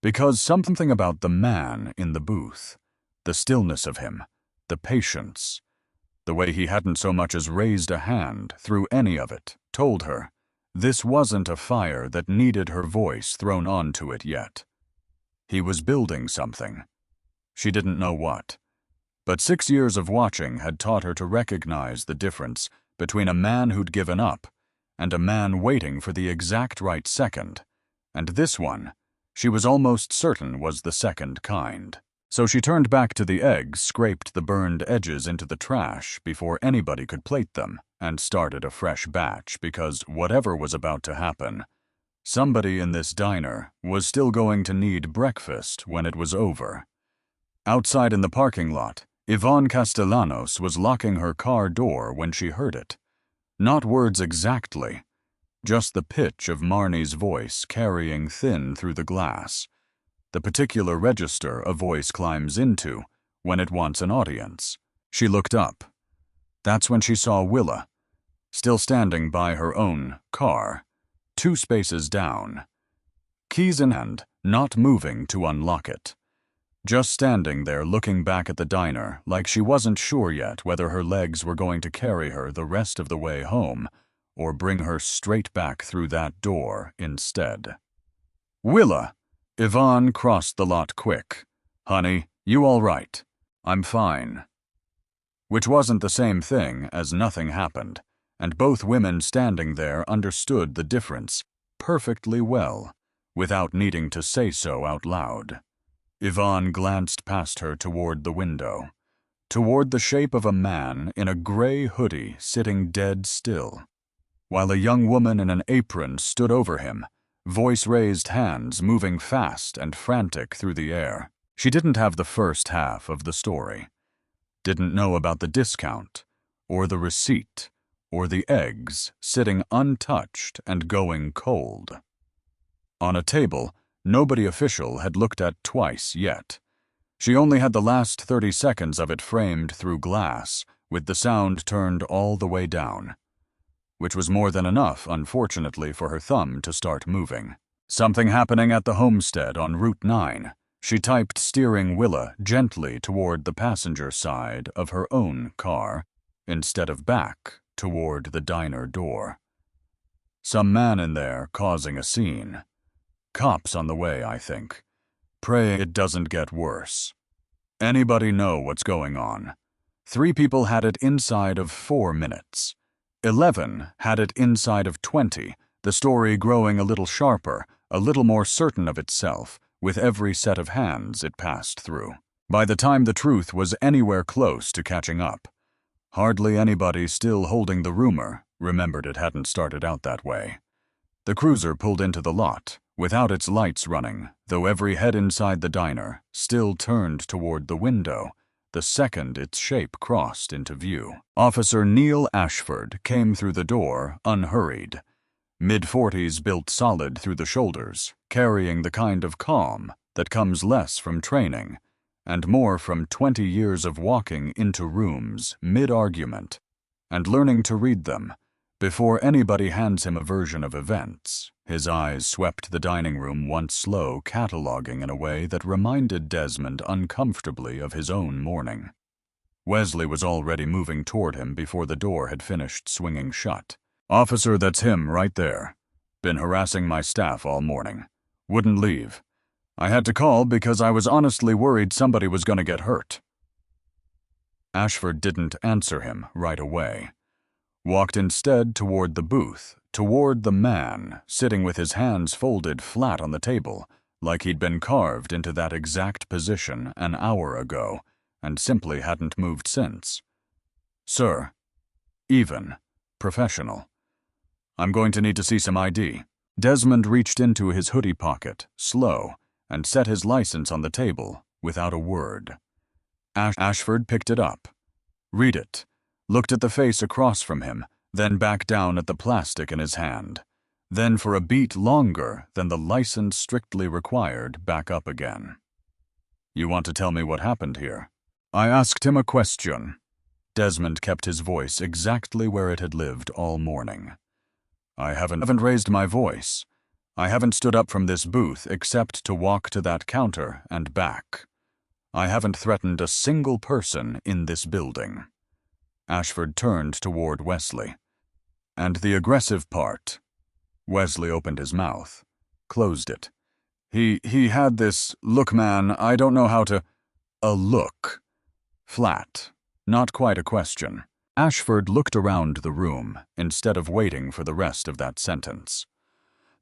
Because something about the man in the booth, the stillness of him, the patience, the way he hadn't so much as raised a hand through any of it, told her this wasn't a fire that needed her voice thrown onto it yet. He was building something. She didn't know what. But 6 years of watching had taught her to recognize the difference between a man who'd given up and a man waiting for the exact right second. And this one, she was almost certain, was the second kind. So she turned back to the eggs, scraped the burned edges into the trash before anybody could plate them, and started a fresh batch, because whatever was about to happen, somebody in this diner was still going to need breakfast when it was over. Outside in the parking lot, Yvonne Castellanos was locking her car door when she heard it. Not words exactly, just the pitch of Marnie's voice carrying thin through the glass, the particular register a voice climbs into when it wants an audience. She looked up. That's when she saw Willa, still standing by her own car, 2 spaces down, keys in hand, not moving to unlock it. Just standing there looking back at the diner like she wasn't sure yet whether her legs were going to carry her the rest of the way home or bring her straight back through that door instead. "Willa!" Yvonne crossed the lot quick. "Honey, you all right?" "I'm fine." Which wasn't the same thing as nothing happened, and both women standing there understood the difference perfectly well, without needing to say so out loud. Yvonne glanced past her toward the window, toward the shape of a man in a gray hoodie sitting dead still, while a young woman in an apron stood over him, voice-raised hands moving fast and frantic through the air. She didn't have the first half of the story, didn't know about the discount, or the receipt, or the eggs sitting untouched and going cold. On a table nobody official had looked at twice yet. She only had the last 30 seconds of it framed through glass, with the sound turned all the way down, which was more than enough, unfortunately, for her thumb to start moving. Something happening at the homestead on Route 9. She typed, steering Willa gently toward the passenger side of her own car, instead of back toward the diner door. Some man in there causing a scene. Cops on the way, I think. Pray it doesn't get worse. Anybody know what's going on? 3 people had it inside of 4 minutes. 11 had it inside of 20, the story growing a little sharper, a little more certain of itself, with every set of hands it passed through. By the time the truth was anywhere close to catching up, hardly anybody still holding the rumor remembered it hadn't started out that way. The cruiser pulled into the lot, without its lights running, though every head inside the diner still turned toward the window the second its shape crossed into view. Officer Neil Ashford came through the door unhurried, mid-40s, built solid through the shoulders, carrying the kind of calm that comes less from training and more from 20 years of walking into rooms mid-argument and learning to read them before anybody hands him a version of events. His eyes swept the dining room once slow, cataloging in a way that reminded Desmond uncomfortably of his own morning. Wesley was already moving toward him before the door had finished swinging shut. "Officer, that's him right there. Been harassing my staff all morning. Wouldn't leave. I had to call because I was honestly worried somebody was going to get hurt." Ashford didn't answer him right away. Walked instead toward the booth, toward the man, sitting with his hands folded flat on the table, like he'd been carved into that exact position an hour ago and simply hadn't moved since. "Sir." Even. Professional. "I'm going to need to see some ID." Desmond reached into his hoodie pocket, slow, and set his license on the table, without a word. Ashford picked it up. Read it, looked at the face across from him, then back down at the plastic in his hand. Then for a beat longer than the license strictly required, back up again. "You want to tell me what happened here?" I asked him a question. Desmond kept his voice exactly where it had lived all morning. "I haven't raised my voice. I haven't stood up from this booth except to walk to that counter and back. I haven't threatened a single person in this building." Ashford turned toward Wesley. "And the aggressive part?" Wesley opened his mouth, closed it. He had this, "Look, man, I don't know how to—" A look. Flat. Not quite a question. Ashford looked around the room instead of waiting for the rest of that sentence.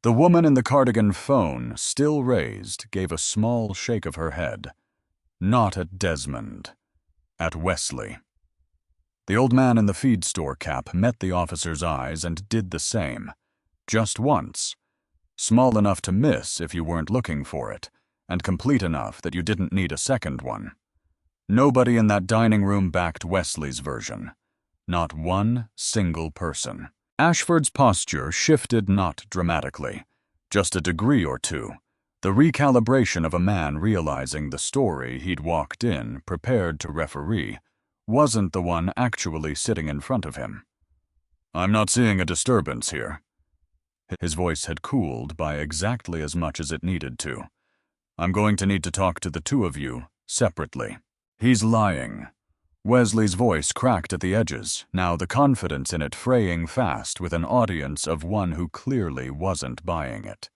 The woman in the cardigan phone, still raised, gave a small shake of her head. Not at Desmond. At Wesley. The old man in the feed store cap met the officer's eyes and did the same. Just once. Small enough to miss if you weren't looking for it, and complete enough that you didn't need a second one. Nobody in that dining room backed Wesley's version. Not one single person. Ashford's posture shifted not dramatically, just a degree or two, the recalibration of a man realizing the story he'd walked in, prepared to referee, wasn't the one actually sitting in front of him. "I'm not seeing a disturbance here." His voice had cooled by exactly as much as it needed to. "I'm going to need to talk to the two of you, separately." "He's lying." Wesley's voice cracked at the edges, now the confidence in it fraying fast with an audience of one who clearly wasn't buying it.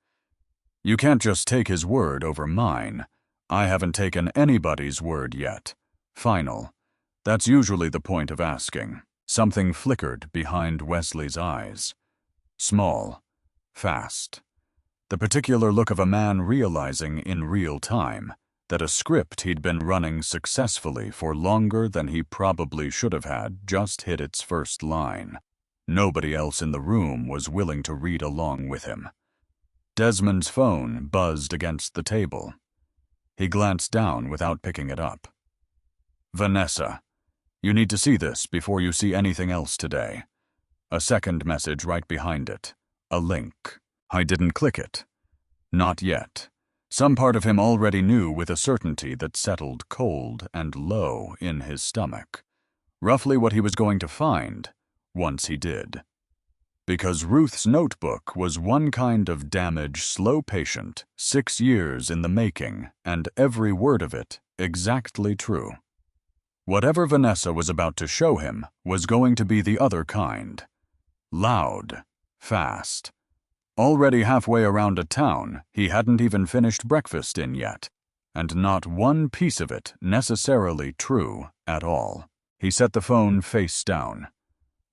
"You can't just take his word over mine. I haven't taken anybody's word yet. Final. That's usually the point of asking." Something flickered behind Wesley's eyes. Small. Fast. The particular look of a man realizing in real time that a script he'd been running successfully for longer than he probably should have had just hit its first line. Nobody else in the room was willing to read along with him. Desmond's phone buzzed against the table. He glanced down without picking it up. "Vanessa, you need to see this before you see anything else today." A second message right behind it. A link. I didn't click it. Not yet. Some part of him already knew with a certainty that settled cold and low in his stomach. Roughly what he was going to find, once he did. Because Ruth's notebook was one kind of damaged, slow patient, 6 years in the making, and every word of it exactly true. Whatever Vanessa was about to show him was going to be the other kind. Loud. Fast. Already halfway around a town he hadn't even finished breakfast in yet, and not one piece of it necessarily true at all. He set the phone face down.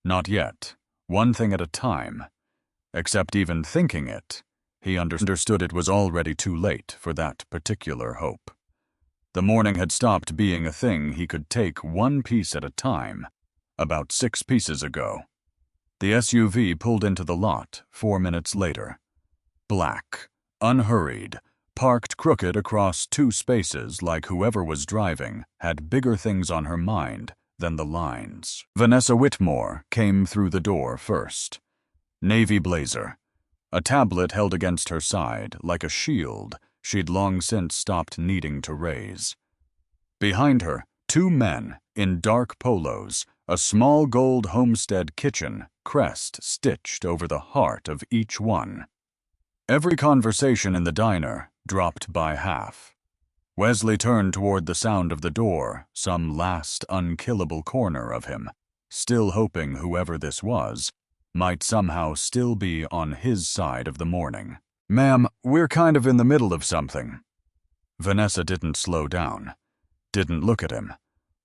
Not yet. One thing at a time. Except even thinking it, he understood it was already too late for that particular hope. The morning had stopped being a thing he could take one piece at a time, about 6 pieces ago. The SUV pulled into the lot 4 minutes later. Black, unhurried, parked crooked across 2 spaces like whoever was driving had bigger things on her mind than the lines. Vanessa Whitmore came through the door first. Navy blazer. A tablet held against her side like a shield she'd long since stopped needing to raise. Behind her, 2 men in dark polos, a small gold homestead kitchen crest stitched over the heart of each one. Every conversation in the diner dropped by half. Wesley turned toward the sound of the door, some last unkillable corner of him, still hoping whoever this was might somehow still be on his side of the morning. "Ma'am, we're kind of in the middle of something." Vanessa didn't slow down, didn't look at him,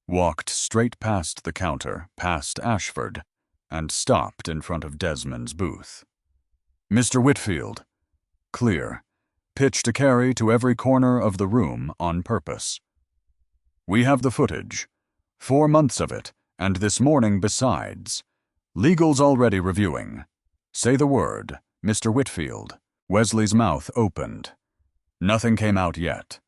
walked straight past the counter, past Ashford, and stopped in front of Desmond's booth. "Mr. Whitfield." Clear. pitched a carry to every corner of the room on purpose. We have the footage. 4 months of it, and this morning besides. Legal's already reviewing. Say the word, Mr. Whitfield. Wesley's mouth opened. Nothing came out yet.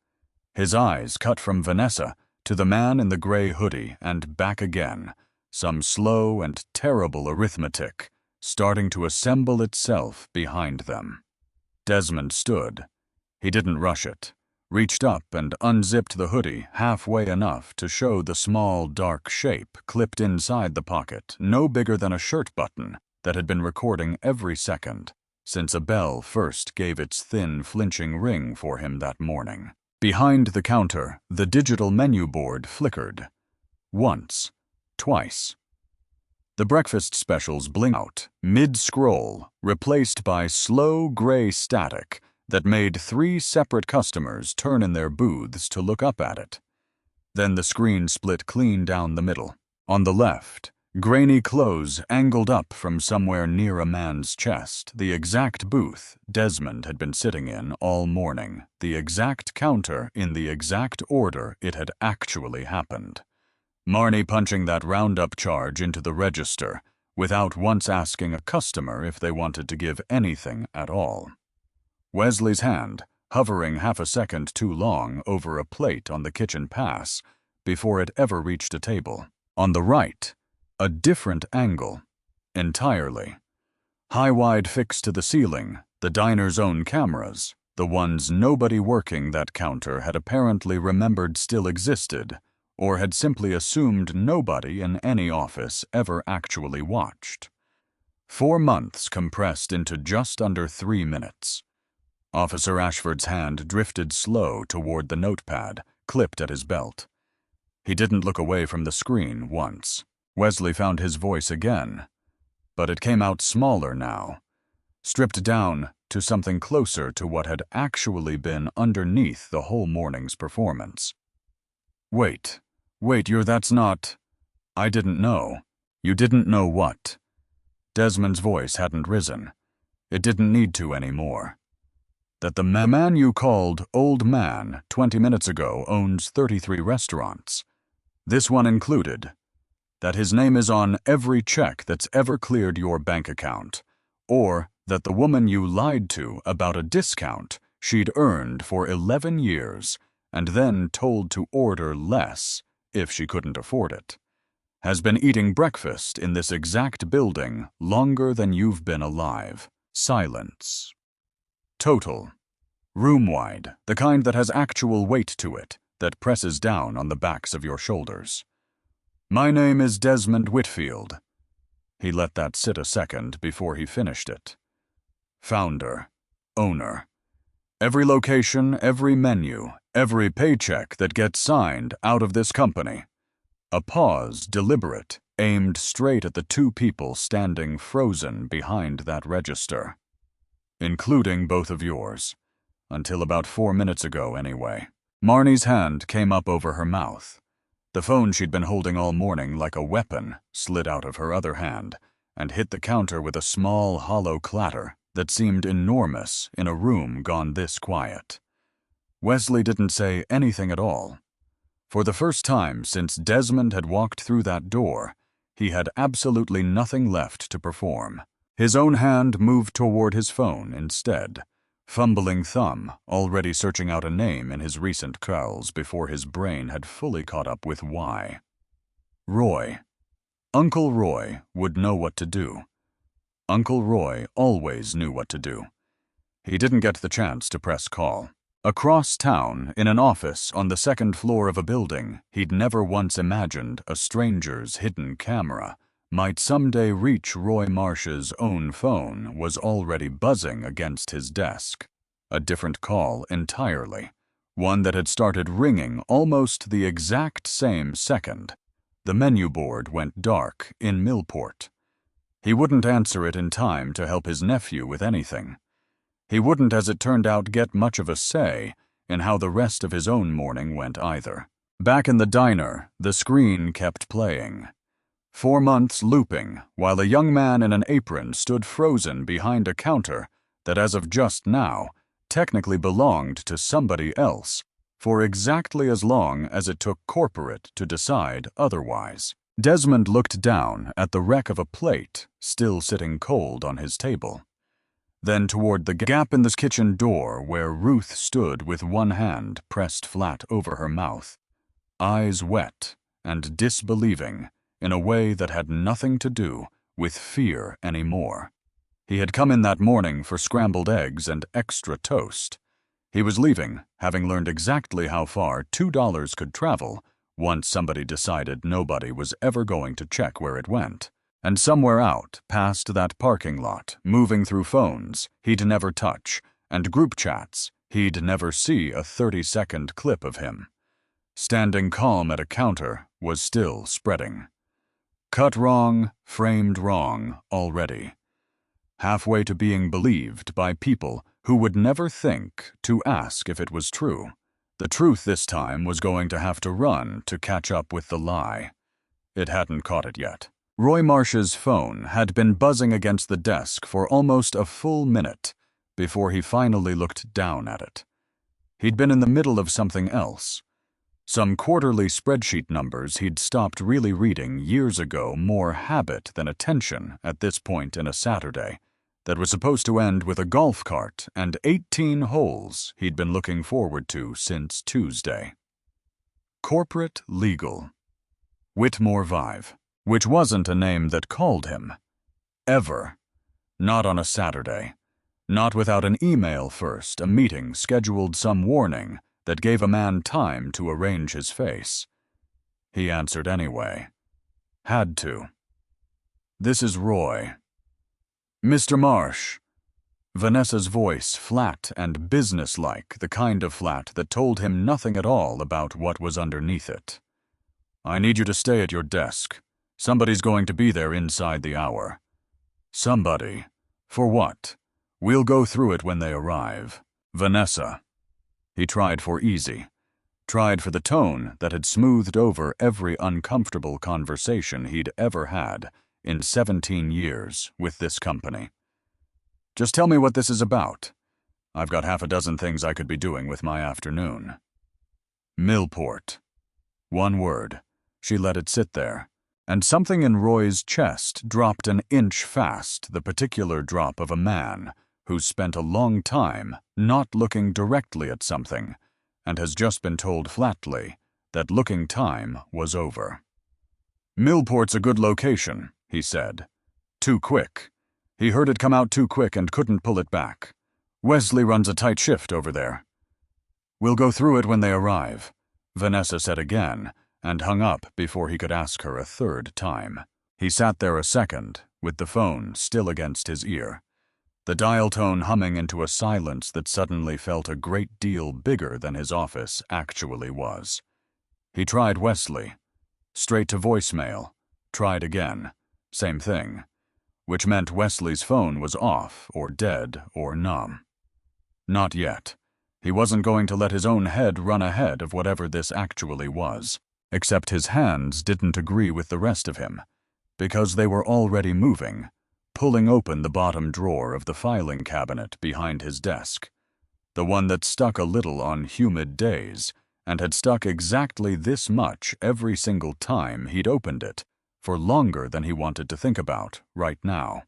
His eyes cut from Vanessa to the man in the gray hoodie and back again, some slow and terrible arithmetic starting to assemble itself behind them. Desmond stood. He didn't rush it, reached up and unzipped the hoodie halfway enough to show the small, dark shape clipped inside the pocket, no bigger than a shirt button, that had been recording every second since a bell first gave its thin, flinching ring for him that morning. Behind the counter, the digital menu board flickered. Once, twice. The breakfast specials blinked out, mid-scroll, replaced by slow gray static that made 3 separate customers turn in their booths to look up at it. Then the screen split clean down the middle. On the left, grainy clothes angled up from somewhere near a man's chest, the exact booth Desmond had been sitting in all morning, the exact counter in the exact order it had actually happened. Marnie punching that roundup charge into the register without once asking a customer if they wanted to give anything at all. Wesley's hand hovering half a second too long over a plate on the kitchen pass before it ever reached a table. On the right, a different angle, entirely. High-wide fixed to the ceiling, the diner's own cameras, the ones nobody working that counter had apparently remembered still existed, or had simply assumed nobody in any office ever actually watched. 4 months compressed into just under 3 minutes. Officer Ashford's hand drifted slow toward the notepad, clipped at his belt. He didn't look away from the screen once. Wesley found his voice again, but it came out smaller now, stripped down to something closer to what had actually been underneath the whole morning's performance. Wait, that's not... I didn't know. You didn't know what? Desmond's voice hadn't risen. It didn't need to anymore. That the man you called Old Man 20 minutes ago owns 33 restaurants. This one included. That his name is on every check that's ever cleared your bank account, or that the woman you lied to about a discount she'd earned for 11 years and then told to order less if she couldn't afford it, has been eating breakfast in this exact building longer than you've been alive. Silence. Total. Room-wide, the kind that has actual weight to it, that presses down on the backs of your shoulders. My name is Desmond Whitfield. He let that sit a second before he finished it. Founder. Owner. Every location, every menu, every paycheck that gets signed out of this company. A pause, deliberate, aimed straight at the 2 people standing frozen behind that register. Including both of yours. Until about 4 minutes ago, anyway. Marnie's hand came up over her mouth. The phone she'd been holding all morning like a weapon slid out of her other hand and hit the counter with a small, hollow clatter that seemed enormous in a room gone this quiet. Wesley didn't say anything at all. For the first time since Desmond had walked through that door, he had absolutely nothing left to perform. His own hand moved toward his phone instead, fumbling thumb already searching out a name in his recent curls before his brain had fully caught up with why. Roy. Uncle Roy would know what to do. Uncle Roy always knew what to do. He didn't get the chance to press call. Across town, in an office on the 2nd floor of a building he'd never once imagined a stranger's hidden camera might someday reach Roy Marsh's own phone was already buzzing against his desk. A different call entirely. One that had started ringing almost the exact same second. The menu board went dark in Millport. He wouldn't answer it in time to help his nephew with anything. He wouldn't, as it turned out, get much of a say in how the rest of his own morning went either. Back in the diner, the screen kept playing. 4 months looping, while a young man in an apron stood frozen behind a counter that as of just now technically belonged to somebody else for exactly as long as it took corporate to decide otherwise. Desmond looked down at the wreck of a plate still sitting cold on his table, then toward the gap in the kitchen door where Ruth stood with one hand pressed flat over her mouth, eyes wet and disbelieving in a way that had nothing to do with fear anymore. He had come in that morning for scrambled eggs and extra toast. He was leaving, having learned exactly how far $2 could travel once somebody decided nobody was ever going to check where it went. And somewhere out past that parking lot, moving through phones he'd never touch and group chats he'd never see a 30-second clip of him, standing calm at a counter, was still spreading. Cut wrong, framed wrong already. Halfway to being believed by people who would never think to ask if it was true. The truth this time was going to have to run to catch up with the lie. It hadn't caught it yet. Roy Marsh's phone had been buzzing against the desk for almost a full minute before he finally looked down at it. He'd been in the middle of something else. Some quarterly spreadsheet numbers he'd stopped really reading years ago, more habit than attention at this point in a Saturday, that was supposed to end with a golf cart and 18 holes he'd been looking forward to since Tuesday. Corporate Legal. Whitmore Vive, which wasn't a name that called him. Ever. Not on a Saturday. Not without an email first, a meeting scheduled, some warning that gave a man time to arrange his face. He answered anyway. Had to. This is Roy. Mr. Marsh. Vanessa's voice flat and businesslike, the kind of flat that told him nothing at all about what was underneath it. I need you to stay at your desk. Somebody's going to be there inside the hour. Somebody. For what? We'll go through it when they arrive. Vanessa. He tried for easy. Tried for the tone that had smoothed over every uncomfortable conversation he'd ever had in 17 years with this company. Just tell me what this is about. I've got half a dozen things I could be doing with my afternoon. Millport. One word. She let it sit there, and something in Roy's chest dropped an inch fast, the particular drop of a man who's spent a long time not looking directly at something and has just been told flatly that looking time was over. Millport's a good location, he said. Too quick. He heard it come out too quick and couldn't pull it back. Wesley runs a tight shift over there. We'll go through it when they arrive, Vanessa said again, and hung up before he could ask her a third time. He sat there a second, with the phone still against his ear, the dial tone humming into a silence that suddenly felt a great deal bigger than his office actually was. He tried Wesley. Straight to voicemail. Tried again. Same thing. Which meant Wesley's phone was off, or dead, or numb. Not yet. He wasn't going to let his own head run ahead of whatever this actually was, except his hands didn't agree with the rest of him, because they were already moving, pulling open the bottom drawer of the filing cabinet behind his desk, the one that stuck a little on humid days, and had stuck exactly this much every single time he'd opened it, for longer than he wanted to think about right now.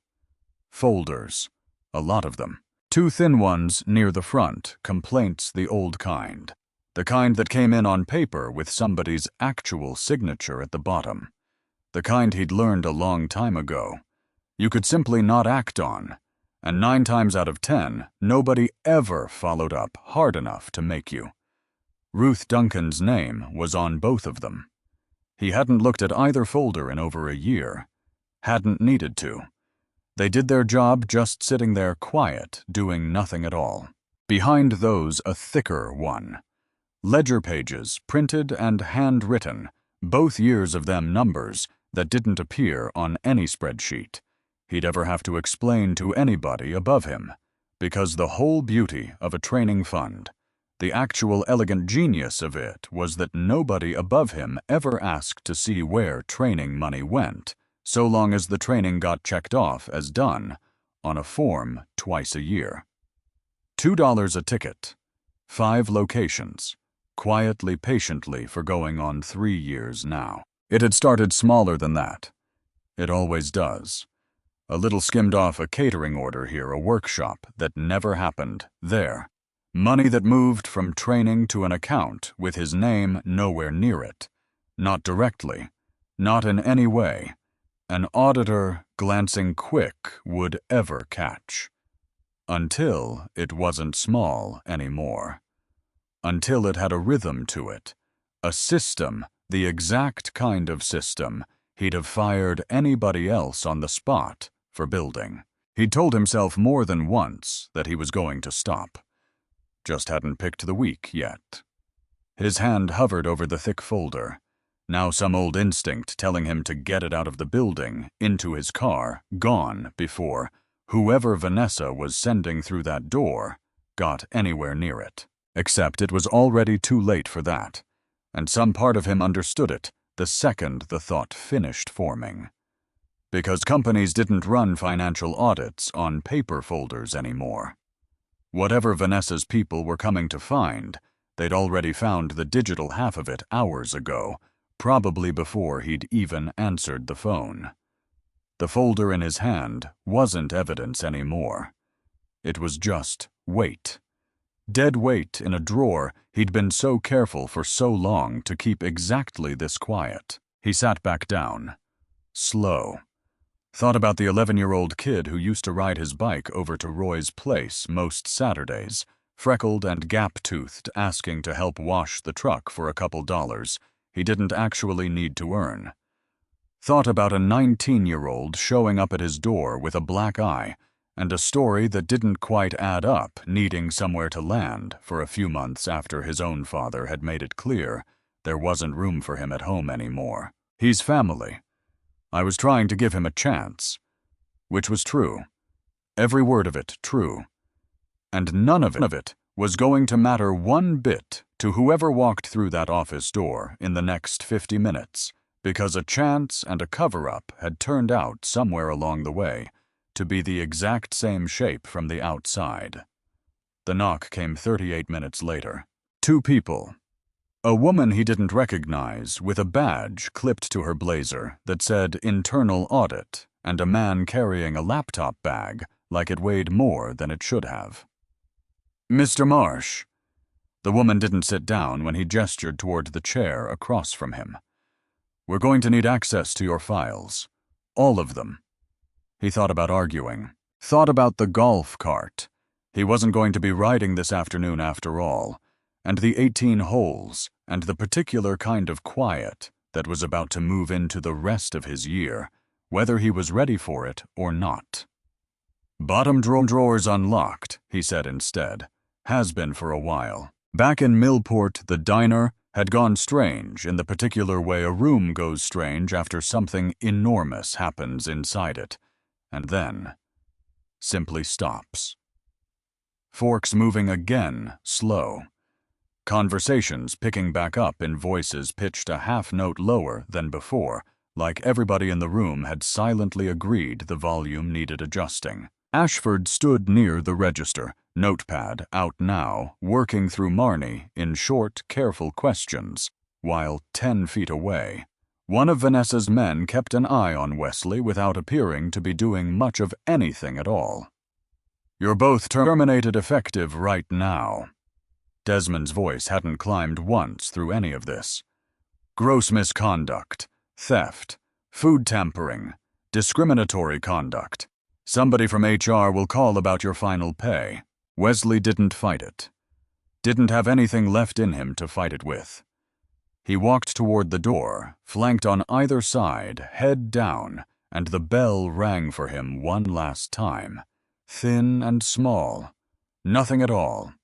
Folders. A lot of them. 2 thin ones near the front, complaints the old kind. The kind that came in on paper with somebody's actual signature at the bottom. The kind he'd learned a long time ago. You could simply not act on, and 9 times out of 10, nobody ever followed up hard enough to make you. Ruth Duncan's name was on both of them. He hadn't looked at either folder in over a year. Hadn't needed to. They did their job just sitting there quiet, doing nothing at all. Behind those, a thicker one. Ledger pages, printed and handwritten, both years of them numbers that didn't appear on any spreadsheet he'd ever have to explain to anybody above him, because the whole beauty of a training fund, the actual elegant genius of it, was that nobody above him ever asked to see where training money went, so long as the training got checked off as done on a form twice a year. $2 a ticket. 5 locations. Quietly, patiently for going on 3 years now. It had started smaller than that. It always does. A little skimmed off a catering order here, a workshop that never happened. There. Money that moved from training to an account with his name nowhere near it. Not directly. Not in any way. An auditor, glancing quick, would ever catch. Until it wasn't small anymore. Until it had a rhythm to it. A system, the exact kind of system he'd have fired anybody else on the spot for building. He'd told himself more than once that he was going to stop. Just hadn't picked the week yet. His hand hovered over the thick folder. Now some old instinct telling him to get it out of the building, into his car, gone before whoever Vanessa was sending through that door got anywhere near it. Except it was already too late for that, and some part of him understood it the second the thought finished forming. Because companies didn't run financial audits on paper folders anymore. Whatever Vanessa's people were coming to find, they'd already found the digital half of it hours ago, probably before he'd even answered the phone. The folder in his hand wasn't evidence anymore. It was just weight. Dead weight in a drawer he'd been so careful for so long to keep exactly this quiet. He sat back down. Slow. Thought about the 11-year-old kid who used to ride his bike over to Roy's place most Saturdays, freckled and gap-toothed, asking to help wash the truck for a couple dollars he didn't actually need to earn. Thought about a 19-year-old showing up at his door with a black eye and a story that didn't quite add up, needing somewhere to land for a few months after his own father had made it clear there wasn't room for him at home anymore. He's family. I was trying to give him a chance. Which was true. Every word of it true. And none of it was going to matter one bit to whoever walked through that office door in the next 50 minutes, because a chance and a cover-up had turned out somewhere along the way to be the exact same shape from the outside. The knock came 38 minutes later. 2 people. A woman he didn't recognize with a badge clipped to her blazer that said Internal Audit, and a man carrying a laptop bag like it weighed more than it should have. Mr. Marsh. The woman didn't sit down when he gestured toward the chair across from him. We're going to need access to your files. All of them. He thought about arguing. Thought about the golf cart. He wasn't going to be riding this afternoon after all. And the 18 holes, and the particular kind of quiet that was about to move into the rest of his year, whether he was ready for it or not. Bottom drawer's unlocked, he said instead. Has been for a while. Back in Millport, the diner had gone strange in the particular way a room goes strange after something enormous happens inside it, and then simply stops. Forks moving again, slow. Conversations picking back up in voices pitched a half-note lower than before, like everybody in the room had silently agreed the volume needed adjusting. Ashford stood near the register, notepad out now, working through Marnie in short, careful questions, while 10 feet away. One of Vanessa's men kept an eye on Wesley without appearing to be doing much of anything at all. You're both terminated effective right now. Desmond's voice hadn't climbed once through any of this. Gross misconduct, theft, food tampering, discriminatory conduct. Somebody from HR will call about your final pay. Wesley didn't fight it. Didn't have anything left in him to fight it with. He walked toward the door, flanked on either side, head down, and the bell rang for him one last time. Thin and small. Nothing at all.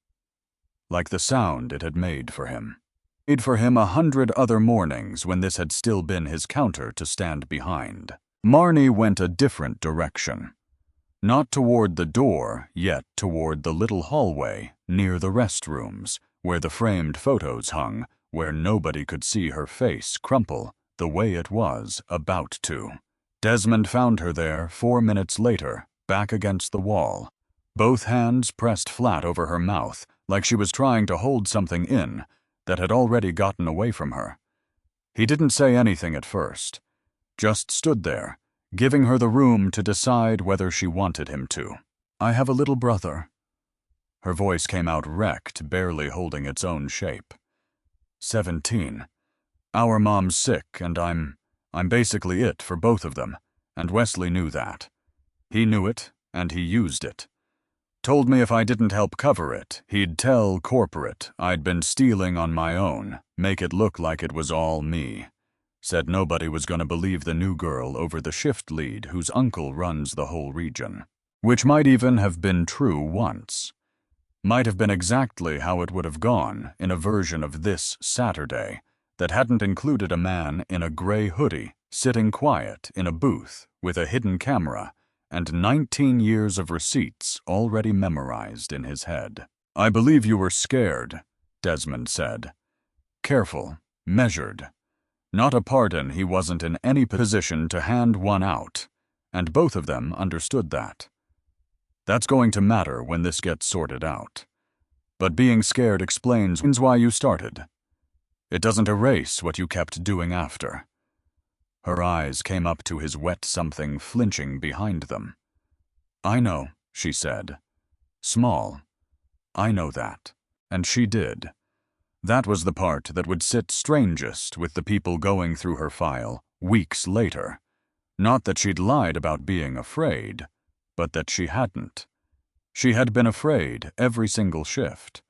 Like the sound it had made for him. Made for him 100 other mornings when this had still been his counter to stand behind. Marnie went a different direction. Not toward the door, yet toward the little hallway near the restrooms, where the framed photos hung, where nobody could see her face crumple the way it was about to. Desmond found her there 4 minutes later, back against the wall, both hands pressed flat over her mouth like she was trying to hold something in that had already gotten away from her. He didn't say anything at first, just stood there, giving her the room to decide whether she wanted him to. "I have a little brother." Her voice came out wrecked, barely holding its own shape. 17. Our mom's sick, and I'm basically it for both of them, and Wesley knew that. He knew it, and he used it. Told me if I didn't help cover it, he'd tell corporate I'd been stealing on my own, make it look like it was all me. Said nobody was going to believe the new girl over the shift lead whose uncle runs the whole region. Which might even have been true once. Might have been exactly how it would have gone in a version of This Saturday that hadn't included a man in a gray hoodie sitting quiet in a booth with a hidden camera and 19 years of receipts already memorized in his head. "I believe you were scared," Desmond said. Careful, measured. Not a pardon he wasn't in any position to hand one out, and both of them understood that. That's going to matter when this gets sorted out. But being scared explains why you started. It doesn't erase what you kept doing after. Her eyes came up to his wet something flinching behind them. "I know," she said. "Small. I know that." And she did. That was the part that would sit strangest with the people going through her file weeks later. Not that she'd lied about being afraid, but that she hadn't. She had been afraid every single shift.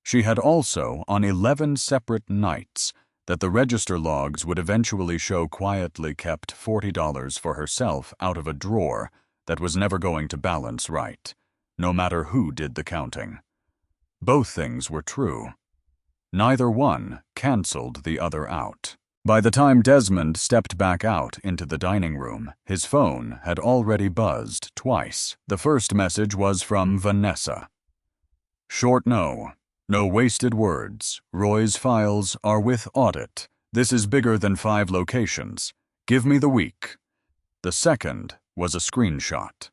She had also, on 11 separate nights, that the register logs would eventually show quietly kept $40 for herself out of a drawer that was never going to balance right, no matter who did the counting. Both things were true. Neither one canceled the other out. By the time Desmond stepped back out into the dining room, his phone had already buzzed twice. The first message was from Vanessa. "Short no. No wasted words. Roy's files are with audit. This is bigger than 5 locations. Give me the week." The second was a screenshot.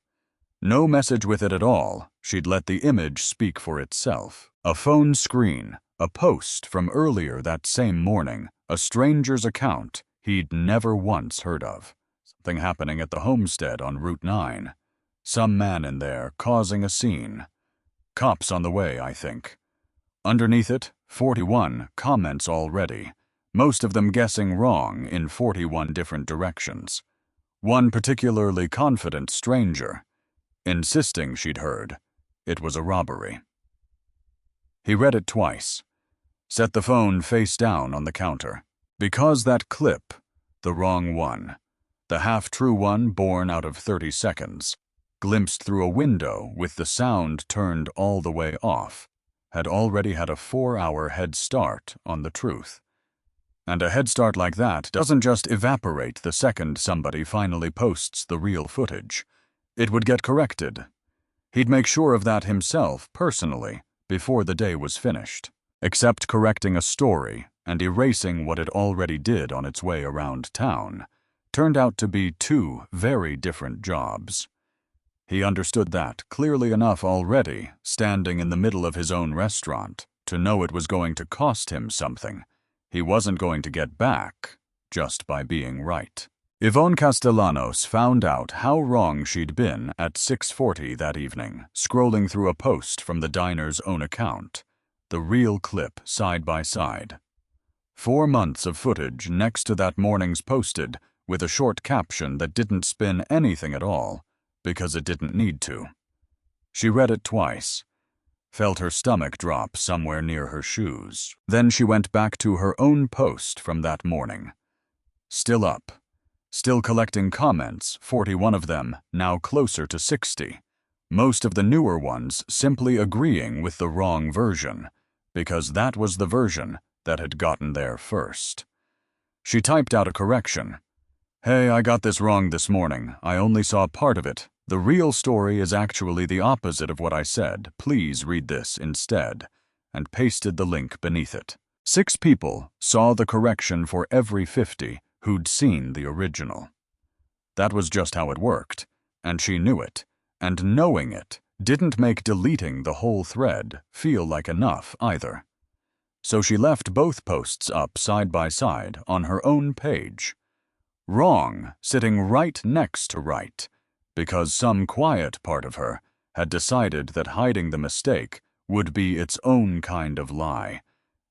No message with it at all. She'd let the image speak for itself. A phone screen, a post from earlier that same morning, a stranger's account he'd never once heard of. Something happening at the homestead on Route 9. Some man in there causing a scene. Cops on the way, I think. Underneath it, 41 comments already, most of them guessing wrong in 41 different directions. One particularly confident stranger, insisting she'd heard it was a robbery. He read it twice, set the phone face down on the counter. Because that clip, the wrong one, the half-true one born out of 30 seconds, glimpsed through a window with the sound turned all the way off, had already had a 4-hour head start on the truth. And a head start like that doesn't just evaporate the second somebody finally posts the real footage. It would get corrected. He'd make sure of that himself, personally, before the day was finished. Except correcting a story and erasing what it already did on its way around town, turned out to be 2 very different jobs. He understood that clearly enough already, standing in the middle of his own restaurant, to know it was going to cost him something. He wasn't going to get back just by being right. Yvonne Castellanos found out how wrong she'd been at 6:40 that evening, scrolling through a post from the diner's own account, the real clip side by side. 4 months of footage next to that morning's posted, with a short caption that didn't spin anything at all, because it didn't need to. She read it twice, felt her stomach drop somewhere near her shoes. Then she went back to her own post from that morning. Still up, still collecting comments, 41 of them, now closer to 60. Most of the newer ones simply agreeing with the wrong version, because that was the version that had gotten there first. She typed out a correction. "Hey, I got this wrong this morning. I only saw part of it. The real story is actually the opposite of what I said. Please read this instead," and pasted the link beneath it. 6 people saw the correction for every 50 who'd seen the original. That was just how it worked, and she knew it, and knowing it didn't make deleting the whole thread feel like enough either. So she left both posts up side by side on her own page. Wrong sitting right next to right, because some quiet part of her had decided that hiding the mistake would be its own kind of lie,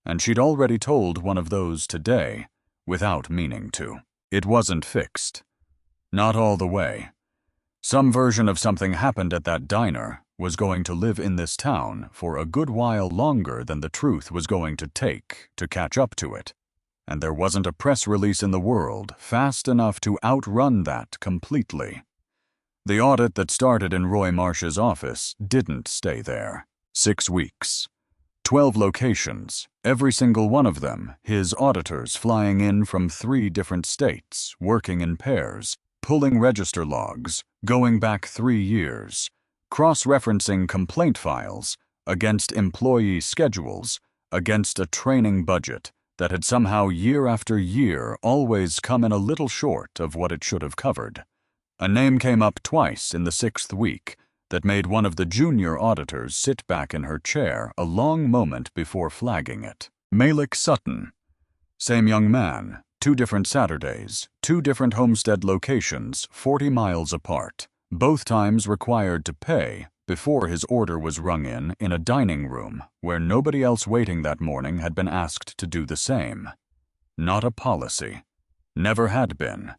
and she'd already told one of those today without meaning to. It wasn't fixed. Not all the way. Some version of something happened at that diner was going to live in this town for a good while longer than the truth was going to take to catch up to it, and there wasn't a press release in the world fast enough to outrun that completely. The audit that started in Roy Marsh's office didn't stay there. 6 weeks. 12 locations, every single one of them, his auditors flying in from 3 different states, working in pairs, pulling register logs, going back 3 years, cross-referencing complaint files against employee schedules, against a training budget that had somehow year after year always come in a little short of what it should have covered. A name came up twice in the 6th week that made one of the junior auditors sit back in her chair a long moment before flagging it. Malik Sutton. Same young man, 2 different Saturdays, 2 different homestead locations 40 miles apart, both times required to pay before his order was rung in a dining room where nobody else waiting that morning had been asked to do the same. Not a policy. Never had been.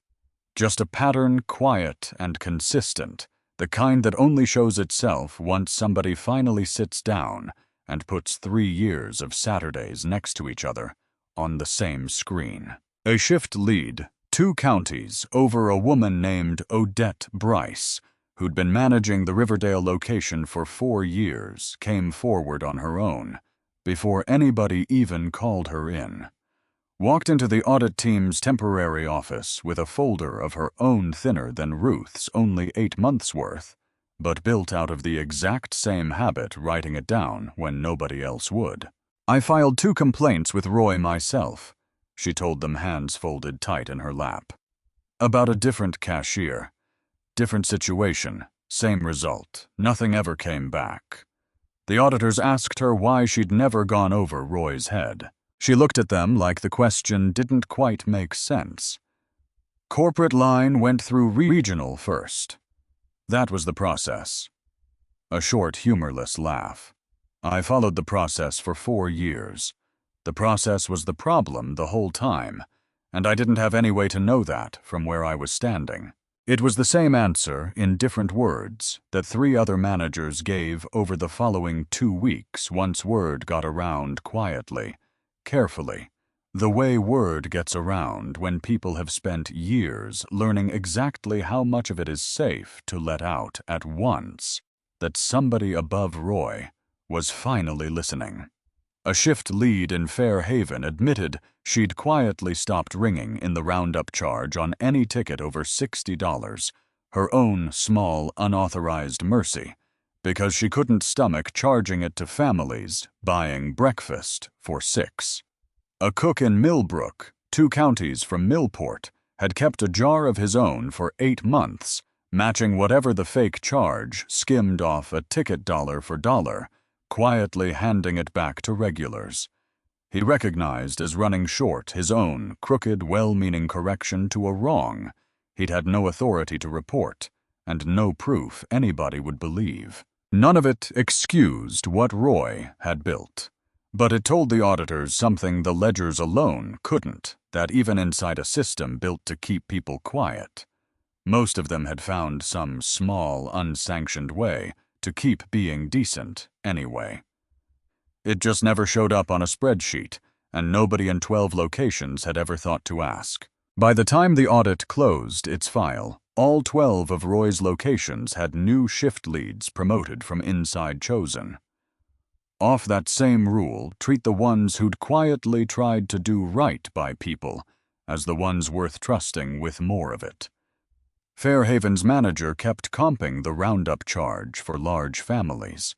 Just a pattern, quiet and consistent, the kind that only shows itself once somebody finally sits down and puts 3 years of Saturdays next to each other on the same screen. A shift lead, 2 counties over a woman named Odette Bryce, who'd been managing the Riverdale location for 4 years, came forward on her own, before anybody even called her in. Walked into the audit team's temporary office with a folder of her own thinner than Ruth's only 8 months' worth, but built out of the exact same habit writing it down when nobody else would. I filed 2 complaints with Roy myself, she told them, hands folded tight in her lap. About a different cashier. Different situation, same result, nothing ever came back. The auditors asked her why she'd never gone over Roy's head. She looked at them like the question didn't quite make sense. Corporate line went through regional first. That was the process. A short, humorless laugh. I followed the process for 4 years. The process was the problem the whole time, and I didn't have any way to know that from where I was standing. It was the same answer in different words that 3 other managers gave over the following 2 weeks once word got around quietly, carefully, the way word gets around when people have spent years learning exactly how much of it is safe to let out at once, that somebody above Roy was finally listening. A shift lead in Fairhaven admitted she'd quietly stopped ringing in the roundup charge on any ticket over $60, her own small, unauthorized mercy, because she couldn't stomach charging it to families buying breakfast for 6. A cook in Millbrook, 2 counties from Millport, had kept a jar of his own for 8 months, matching whatever the fake charge skimmed off a ticket dollar for dollar, quietly handing it back to regulars. He recognized as running short his own crooked, well-meaning correction to a wrong he'd had no authority to report, and no proof anybody would believe. None of it excused what Roy had built, but it told the auditors something the ledgers alone couldn't, that even inside a system built to keep people quiet, most of them had found some small, unsanctioned way to keep being decent anyway. It just never showed up on a spreadsheet, and nobody in 12 locations had ever thought to ask. By the time the audit closed its file, all 12 of Roy's locations had new shift leads promoted from inside chosen. Off that same rule, treat the ones who'd quietly tried to do right by people as the ones worth trusting with more of it. Fairhaven's manager kept comping the roundup charge for large families,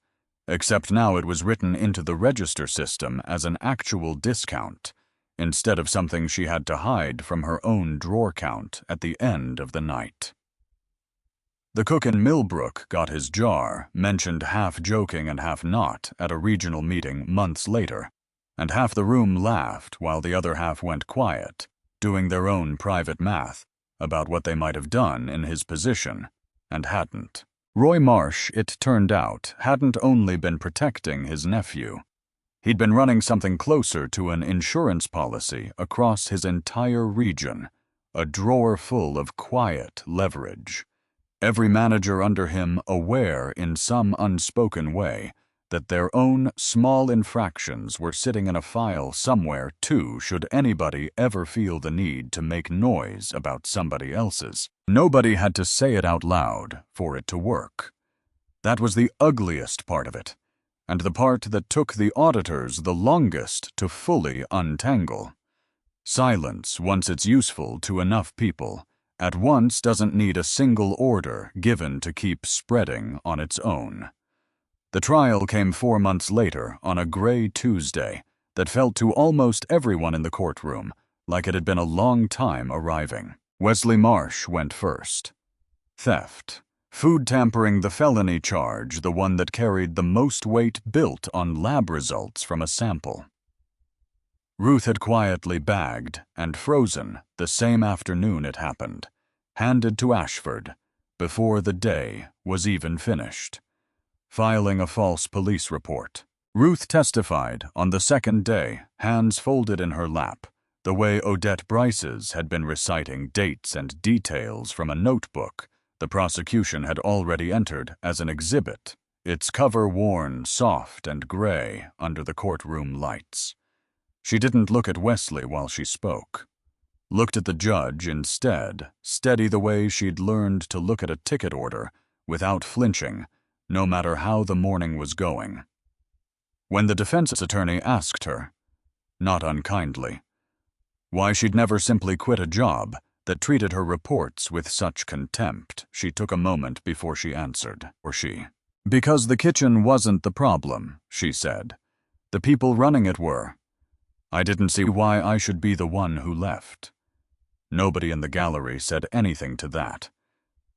except now it was written into the register system as an actual discount, instead of something she had to hide from her own drawer count at the end of the night. The cook in Millbrook got his jar, mentioned half joking and half not, at a regional meeting months later, and half the room laughed while the other half went quiet, doing their own private math about what they might have done in his position, and hadn't. Roy Marsh, it turned out, hadn't only been protecting his nephew. He'd been running something closer to an insurance policy across his entire region, a drawer full of quiet leverage. Every manager under him aware in some unspoken way that their own small infractions were sitting in a file somewhere too should anybody ever feel the need to make noise about somebody else's. Nobody had to say it out loud for it to work. That was the ugliest part of it, and the part that took the auditors the longest to fully untangle. Silence, once it's useful to enough people, at once doesn't need a single order given to keep spreading on its own. The trial came 4 months later on a gray Tuesday that felt to almost everyone in the courtroom like it had been a long time arriving. Wesley Marsh went first. Theft. Food tampering, the felony charge, the one that carried the most weight built on lab results from a sample. Ruth had quietly bagged and frozen the same afternoon it happened, handed to Ashford, before the day was even finished. Filing a false police report. Ruth testified on the second day, hands folded in her lap, the way Odette Bryce's had been reciting dates and details from a notebook the prosecution had already entered as an exhibit, its cover worn soft and gray under the courtroom lights. She didn't look at Wesley while she spoke. Looked at the judge instead, steady the way she'd learned to look at a ticket order, without flinching, no matter how the morning was going. When the defense attorney asked her, not unkindly, why she'd never simply quit a job that treated her reports with such contempt, she took a moment before she answered. Because the kitchen wasn't the problem, she said. The people running it were. I didn't see why I should be the one who left. Nobody in the gallery said anything to that.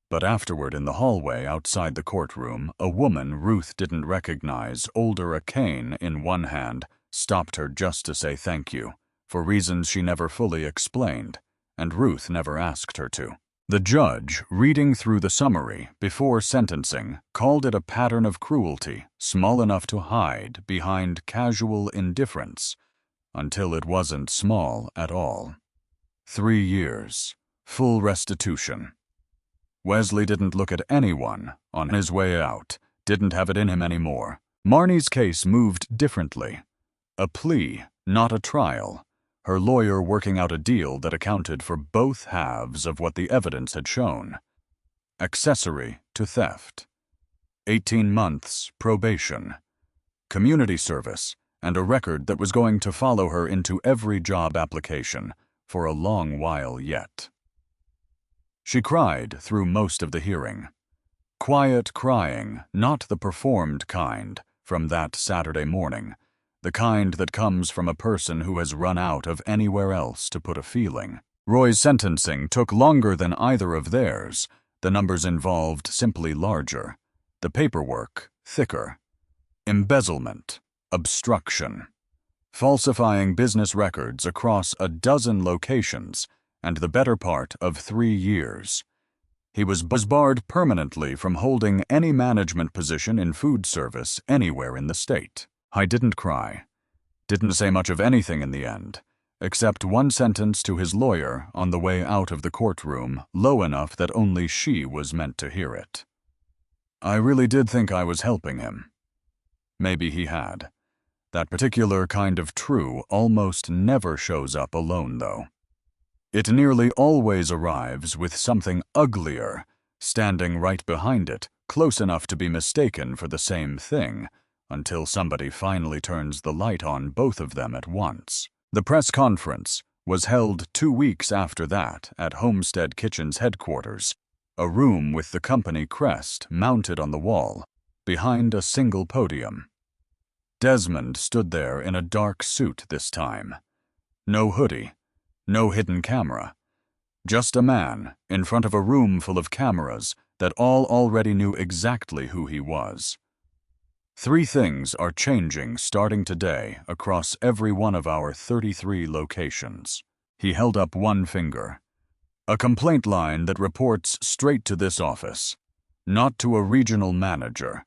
But afterward in the hallway outside the courtroom, a woman Ruth didn't recognize, older, a cane in one hand, stopped her just to say thank you, for reasons she never fully explained, and Ruth never asked her to. The judge, reading through the summary before sentencing, called it a pattern of cruelty small enough to hide behind casual indifference, until it wasn't small at all. 3 years, full restitution. Wesley didn't look at anyone on his way out, didn't have it in him anymore. Marnie's case moved differently. A plea, not a trial. Her lawyer working out a deal that accounted for both halves of what the evidence had shown. Accessory to theft. 18 months probation. Community service, and a record that was going to follow her into every job application for a long while yet. She cried through most of the hearing. Quiet crying, not the performed kind, from that Saturday morning, the kind that comes from a person who has run out of anywhere else to put a feeling. Roy's sentencing took longer than either of theirs, the numbers involved simply larger, the paperwork thicker. Embezzlement, obstruction, falsifying business records across a dozen locations, and the better part of 3 years. He was barred permanently from holding any management position in food service anywhere in the state. I didn't cry. Didn't say much of anything in the end, except one sentence to his lawyer on the way out of the courtroom, low enough that only she was meant to hear it. I really did think I was helping him. Maybe he had. That particular kind of true almost never shows up alone, though. It nearly always arrives with something uglier, standing right behind it, close enough to be mistaken for the same thing, until somebody finally turns the light on both of them at once. The press conference was held 2 weeks after that at Homestead Kitchen's headquarters, a room with the company crest mounted on the wall, behind a single podium. Desmond stood there in a dark suit this time. No hoodie, no hidden camera. Just a man in front of a room full of cameras that all already knew exactly who he was. 3 things are changing starting today across every one of our 33 locations. He held up one finger. A complaint line that reports straight to this office, not to a regional manager,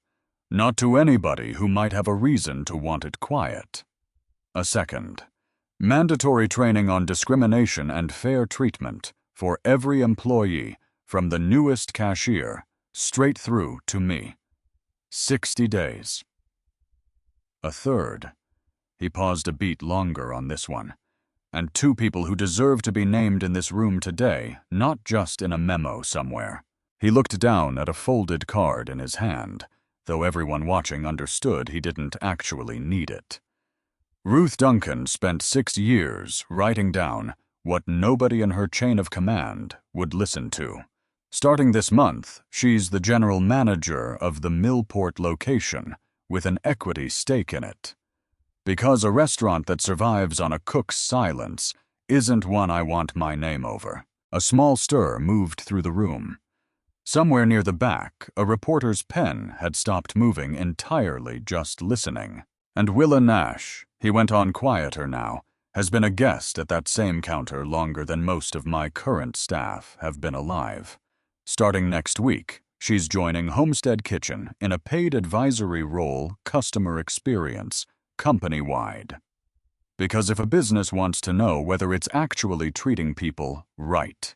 not to anybody who might have a reason to want it quiet. A second, mandatory training on discrimination and fair treatment for every employee from the newest cashier straight through to me. 60 days. A third. He paused a beat longer on this one. And 2 people who deserve to be named in this room today, not just in a memo somewhere. He looked down at a folded card in his hand, though everyone watching understood he didn't actually need it. Ruth Duncan spent 6 years writing down what nobody in her chain of command would listen to. Starting this month, she's the general manager of the Millport location with an equity stake in it. Because a restaurant that survives on a cook's silence isn't one I want my name over. A small stir moved through the room. Somewhere near the back, a reporter's pen had stopped moving entirely, just listening. And Willa Nash, he went on quieter now, has been a guest at that same counter longer than most of my current staff have been alive. Starting next week, she's joining Homestead Kitchen in a paid advisory role, customer experience, company-wide. Because if a business wants to know whether it's actually treating people right,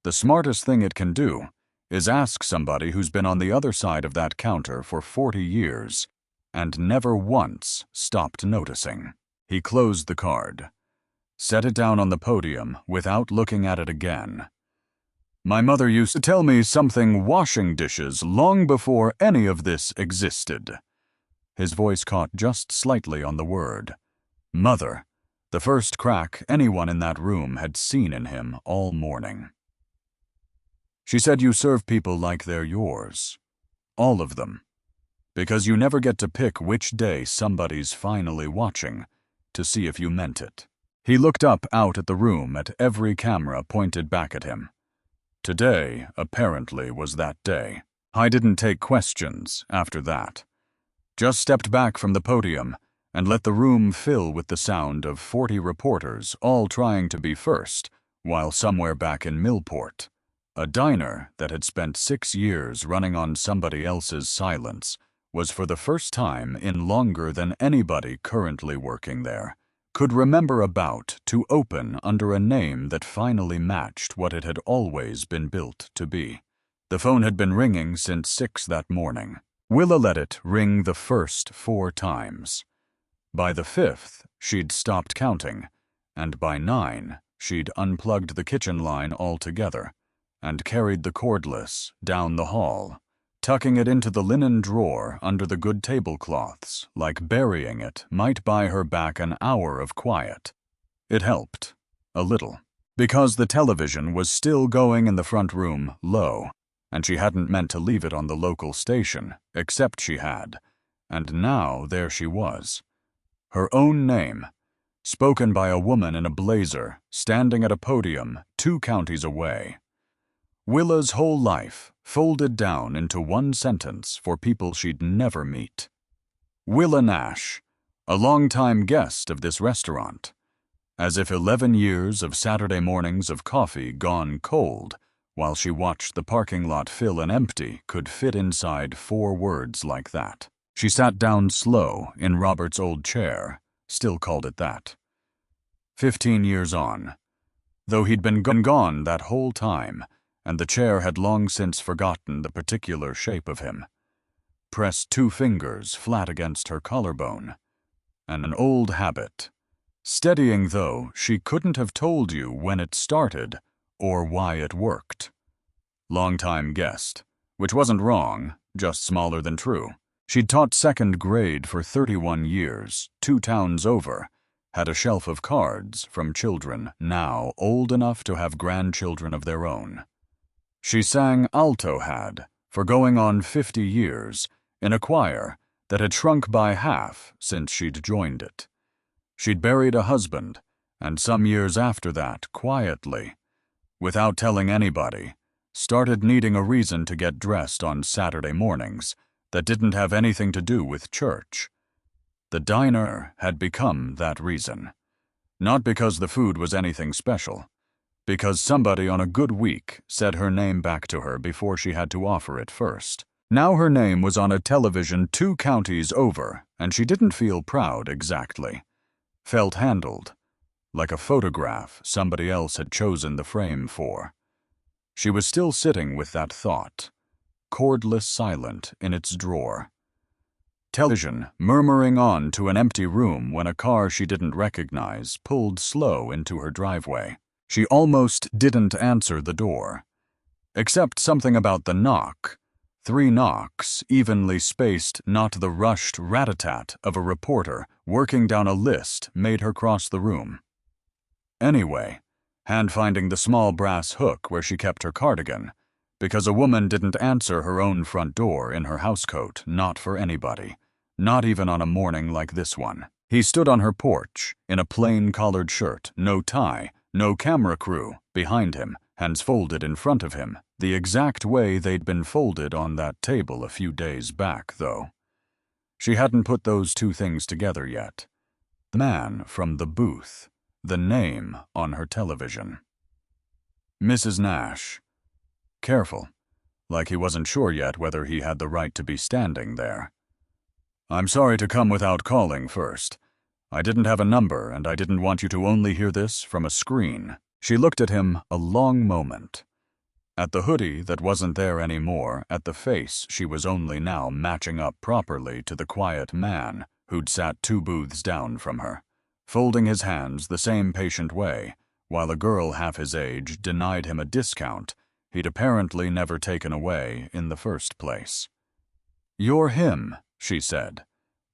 the smartest thing it can do is ask somebody who's been on the other side of that counter for 40 years and never once stopped noticing. He closed the card, set it down on the podium without looking at it again. My mother used to tell me something washing dishes long before any of this existed. His voice caught just slightly on the word. Mother, the first crack anyone in that room had seen in him all morning. She said you serve people like they're yours. All of them. Because you never get to pick which day somebody's finally watching to see if you meant it. He looked up out at the room at every camera pointed back at him. Today, apparently, was that day. I didn't take questions after that. Just stepped back from the podium and let the room fill with the sound of 40 reporters all trying to be first, while somewhere back in Millport, a diner that had spent 6 years running on somebody else's silence was for the first time in longer than anybody currently working there could remember about to open under a name that finally matched what it had always been built to be. The phone had been ringing since 6 that morning. Willa let it ring the first 4 times. By the 5th, she'd stopped counting, and by 9, she'd unplugged the kitchen line altogether and carried the cordless down the hall, tucking it into the linen drawer under the good tablecloths, like burying it might buy her back an hour of quiet. It helped, a little, because the television was still going in the front room low, and she hadn't meant to leave it on the local station, except she had, and now there she was. Her own name, spoken by a woman in a blazer, standing at a podium 2 counties away. Willa's whole life folded down into one sentence for people she'd never meet. Willa Nash, a longtime guest of this restaurant. As if 11 years of Saturday mornings of coffee gone cold while she watched the parking lot fill and empty could fit inside 4 words like that. She sat down slow in Robert's old chair, still called it that. 15 years on. Though he'd been gone that whole time, and the chair had long since forgotten the particular shape of him. Pressed 2 fingers flat against her collarbone. An old habit. Steadying though, she couldn't have told you when it started or why it worked. Longtime guest, which wasn't wrong, just smaller than true. She'd taught 2nd grade for 31 years, 2 towns over, had a shelf of cards from children now old enough to have grandchildren of their own. She sang alto had, for going on 50 years, in a choir that had shrunk by half since she'd joined it. She'd buried a husband, and some years after that, quietly, without telling anybody, started needing a reason to get dressed on Saturday mornings that didn't have anything to do with church. The diner had become that reason. Not because the food was anything special, because somebody on a good week said her name back to her before she had to offer it first. Now her name was on a television 2 counties over, and she didn't feel proud exactly. Felt handled, like a photograph somebody else had chosen the frame for. She was still sitting with that thought, cordless silent in its drawer. Television murmuring on to an empty room when a car she didn't recognize pulled slow into her driveway. She almost didn't answer the door. Except something about the knock. 3 knocks, evenly spaced, not the rushed rat-a-tat of a reporter working down a list, made her cross the room. Anyway, hand-finding the small brass hook where she kept her cardigan, because a woman didn't answer her own front door in her housecoat, not for anybody, not even on a morning like this one. He stood on her porch, in a plain collared shirt, no tie, no camera crew, behind him, hands folded in front of him, the exact way they'd been folded on that table a few days back, though. She hadn't put those 2 things together yet. The man from the booth, the name on her television. Mrs. Nash. Careful, like he wasn't sure yet whether he had the right to be standing there. I'm sorry to come without calling first. I didn't have a number, and I didn't want you to only hear this from a screen. She looked at him a long moment. At the hoodie that wasn't there anymore, at the face she was only now matching up properly to the quiet man who'd sat 2 booths down from her, folding his hands the same patient way, while a girl half his age denied him a discount he'd apparently never taken away in the first place. You're him, she said.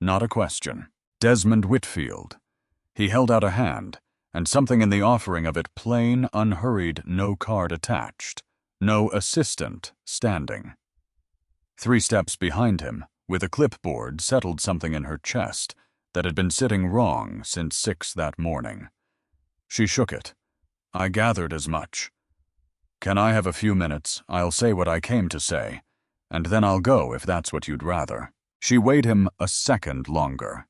Not a question. Desmond Whitfield. He held out a hand, and something in the offering of it plain, unhurried, no card attached, no assistant standing. 3 steps behind him, with a clipboard, settled something in her chest that had been sitting wrong since 6 that morning. She shook it. I gathered as much. Can I have a few minutes? I'll say what I came to say, and then I'll go if that's what you'd rather. She weighed him a second longer,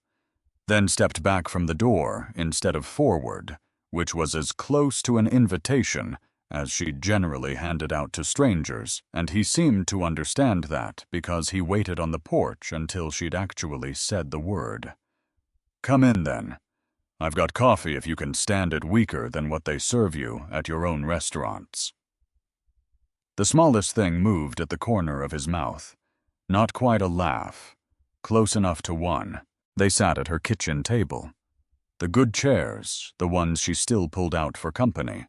then stepped back from the door instead of forward, which was as close to an invitation as she generally handed out to strangers, and he seemed to understand that because he waited on the porch until she'd actually said the word. Come in, then. I've got coffee if you can stand it weaker than what they serve you at your own restaurants. The smallest thing moved at the corner of his mouth. Not quite a laugh. Close enough to one. They sat at her kitchen table. The good chairs, the ones she still pulled out for company.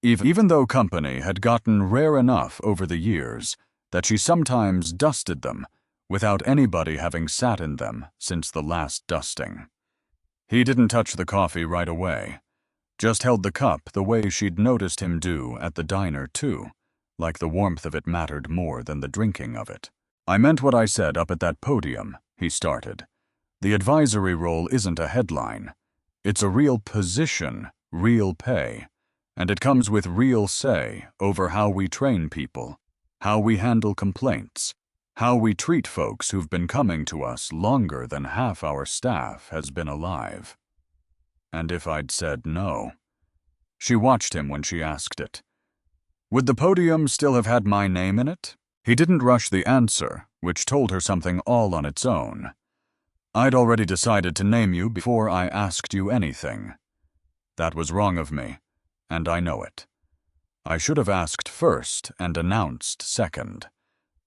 Even though company had gotten rare enough over the years that she sometimes dusted them without anybody having sat in them since the last dusting. He didn't touch the coffee right away, just held the cup the way she'd noticed him do at the diner too, like the warmth of it mattered more than the drinking of it. I meant what I said up at that podium, he started. The advisory role isn't a headline. It's a real position, real pay, and it comes with real say over how we train people, how we handle complaints, how we treat folks who've been coming to us longer than half our staff has been alive. And if I'd said no? She watched him when she asked it. Would the podium still have had my name in it? He didn't rush the answer, which told her something all on its own. I'd already decided to name you before I asked you anything. That was wrong of me, and I know it. I should have asked first and announced second.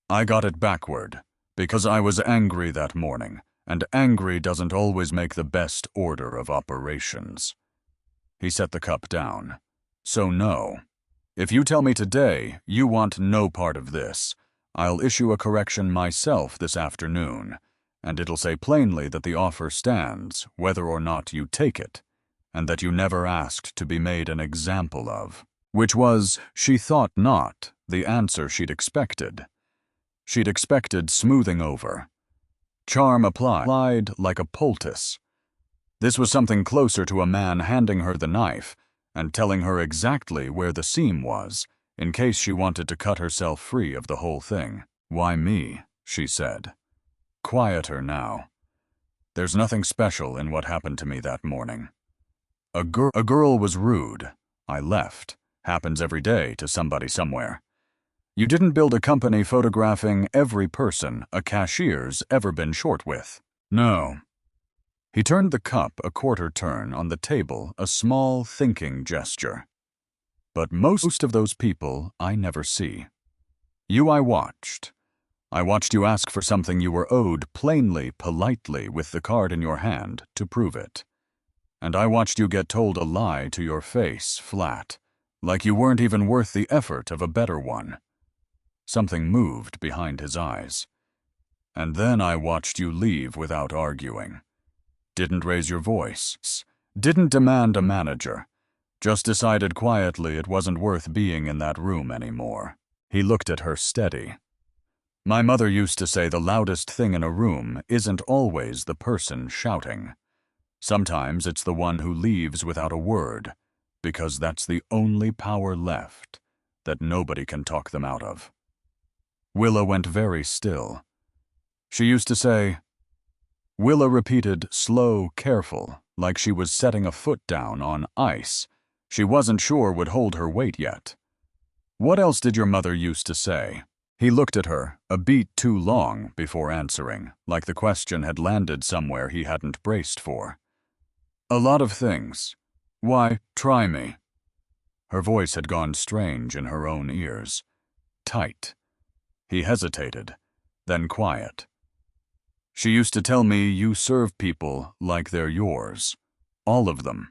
I got it backward, because I was angry that morning, and angry doesn't always make the best order of operations. He set the cup down. So no. If you tell me today you want no part of this, I'll issue a correction myself this afternoon, and it'll say plainly that the offer stands, whether or not you take it, and that you never asked to be made an example of. Which was, she thought not, the answer she'd expected. She'd expected smoothing over. Charm applied like a poultice. This was something closer to a man handing her the knife and telling her exactly where the seam was, in case she wanted to cut herself free of the whole thing. "Why me?" she said. Quieter now. "There's nothing special in what happened to me that morning. A girl was rude. I left. Happens every day to somebody somewhere. You didn't build a company photographing every person a cashier's ever been short with." "No." He turned the cup a quarter turn on the table, a small, thinking gesture. "But most of those people I never see. You I watched. I watched you ask for something you were owed plainly, politely, with the card in your hand to prove it. And I watched you get told a lie to your face, flat, like you weren't even worth the effort of a better one." Something moved behind his eyes. "And then I watched you leave without arguing. Didn't raise your voice. Didn't demand a manager. Just decided quietly it wasn't worth being in that room anymore." He looked at her steady. "My mother used to say the loudest thing in a room isn't always the person shouting. Sometimes it's the one who leaves without a word, because that's the only power left that nobody can talk them out of." Willa went very still. "She used to say—" Willa repeated, slow, careful, like she was setting a foot down on ice she wasn't sure would hold her weight yet. "What else did your mother used to say?" He looked at her, a beat too long before answering, like the question had landed somewhere he hadn't braced for. "A lot of things. Why, try me." Her voice had gone strange in her own ears. Tight. He hesitated, then quiet. "She used to tell me you serve people like they're yours. All of them.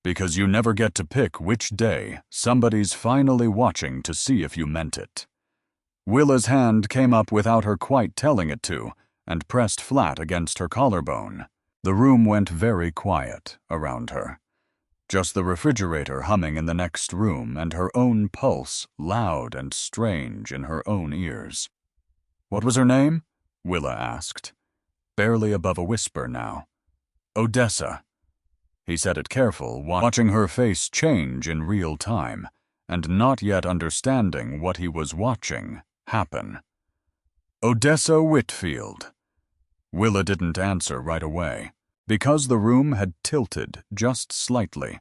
Because you never get to pick which day somebody's finally watching to see if you meant it." Willa's hand came up without her quite telling it to, and pressed flat against her collarbone. The room went very quiet around her. Just the refrigerator humming in the next room and her own pulse loud and strange in her own ears. "What was her name?" Willa asked, barely above a whisper now. "Odessa." He said it careful, watching her face change in real time, and not yet understanding what he was watching happen. "Odessa Whitfield." Willa didn't answer right away. Because the room had tilted just slightly,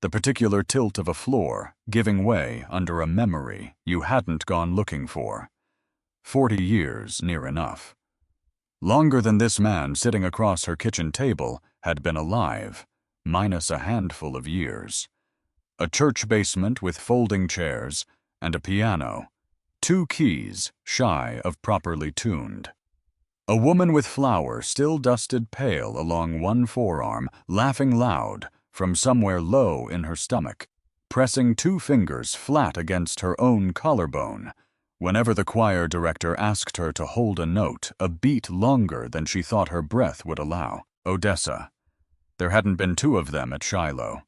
the particular tilt of a floor giving way under a memory you hadn't gone looking for. 40 years, near enough. Longer than this man sitting across her kitchen table had been alive, minus a handful of years. A church basement with folding chairs and a piano, 2 keys shy of properly tuned. A woman with flour still dusted pale along one forearm, laughing loud from somewhere low in her stomach, pressing 2 fingers flat against her own collarbone whenever the choir director asked her to hold a note a beat longer than she thought her breath would allow. Odessa. There hadn't been 2 of them at Shiloh.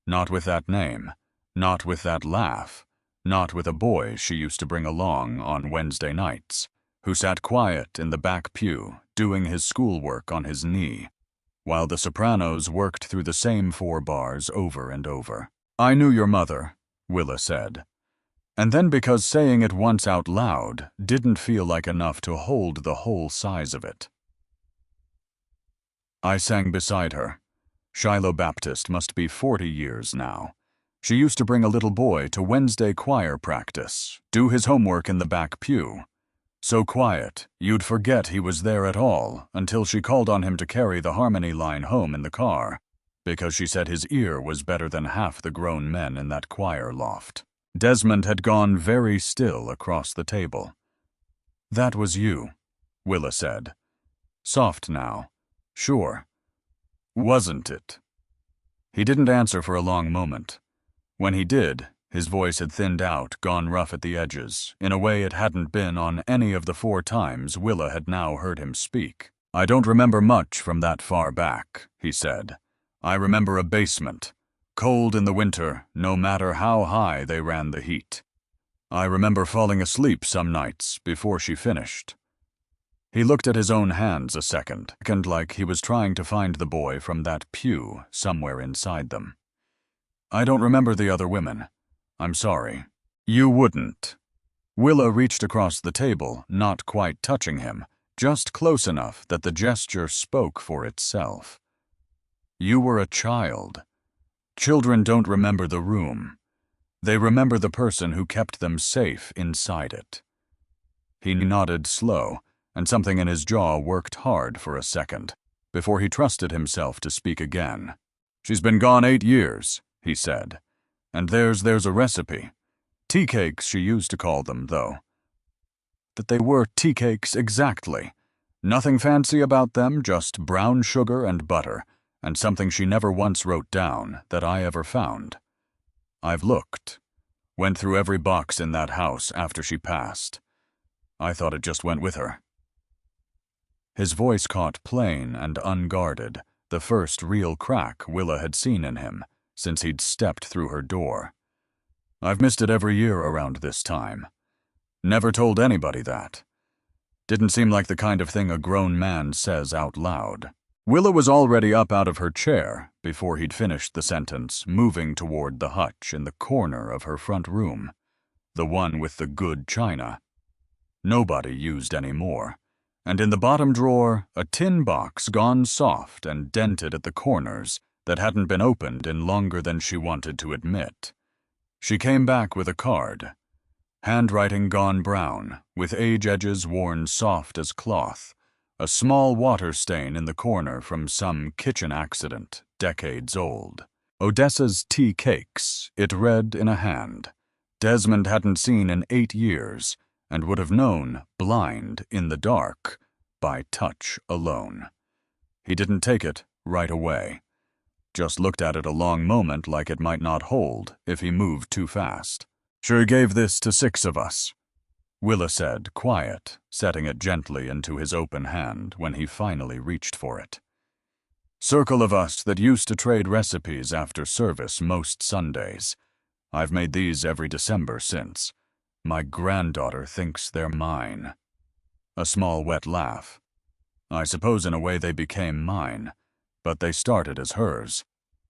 Not with that name, not with that laugh, not with a boy she used to bring along on Wednesday nights, who sat quiet in the back pew, doing his schoolwork on his knee, while the sopranos worked through the same 4 bars over and over. "I knew your mother," Willa said. And then because saying it once out loud didn't feel like enough to hold the whole size of it. "I sang beside her. Shiloh Baptist must be 40 years now. She used to bring a little boy to Wednesday choir practice, do his homework in the back pew. So quiet, you'd forget he was there at all until she called on him to carry the harmony line home in the car, because she said his ear was better than half the grown men in that choir loft." Desmond had gone very still across the table. "That was you," Willa said. Soft now. "Sure. Wasn't it?" He didn't answer for a long moment. When he did, his voice had thinned out, gone rough at the edges, in a way it hadn't been on any of the 4 times Willa had now heard him speak. "I don't remember much from that far back," he said. "I remember a basement. Cold in the winter, no matter how high they ran the heat. I remember falling asleep some nights before she finished." He looked at his own hands a second, like he was trying to find the boy from that pew somewhere inside them. "I don't remember the other women. I'm sorry. You wouldn't. Willa reached across the table, not quite touching him, just close enough that the gesture spoke for itself. You were a child. Children don't remember the room. They remember the person who kept them safe inside it. He nodded slow, and something in his jaw worked hard for a second, before he trusted himself to speak again. She's been gone 8 years, he said. And there's a recipe. Tea cakes, she used to call them, though. That they were tea cakes exactly. Nothing fancy about them, just brown sugar and butter, and something she never once wrote down that I ever found. I've looked. Went through every box in that house after she passed. I thought it just went with her. His voice caught plain and unguarded, the first real crack Willa had seen in him since he'd stepped through her door. I've missed it every year around this time. Never told anybody that. Didn't seem like the kind of thing a grown man says out loud. Willa was already up out of her chair before he'd finished the sentence, moving toward the hutch in the corner of her front room, the one with the good china. Nobody used any more, and in the bottom drawer, a tin box gone soft and dented at the corners that hadn't been opened in longer than she wanted to admit. She came back with a card. Handwriting gone brown, with age edges worn soft as cloth. A small water stain in the corner from some kitchen accident, decades old. Odessa's tea cakes, it read in a hand. Desmond hadn't seen in 8 years, and would have known, blind, in the dark, by touch alone. He didn't take it right away. Just looked at it a long moment like it might not hold if he moved too fast. Sure gave this to 6 of us, Willa said, quiet, setting it gently into his open hand when he finally reached for it. Circle of us that used to trade recipes after service most Sundays. I've made these every December since. My granddaughter thinks they're mine. A small wet laugh. I suppose in a way they became mine, but they started as hers,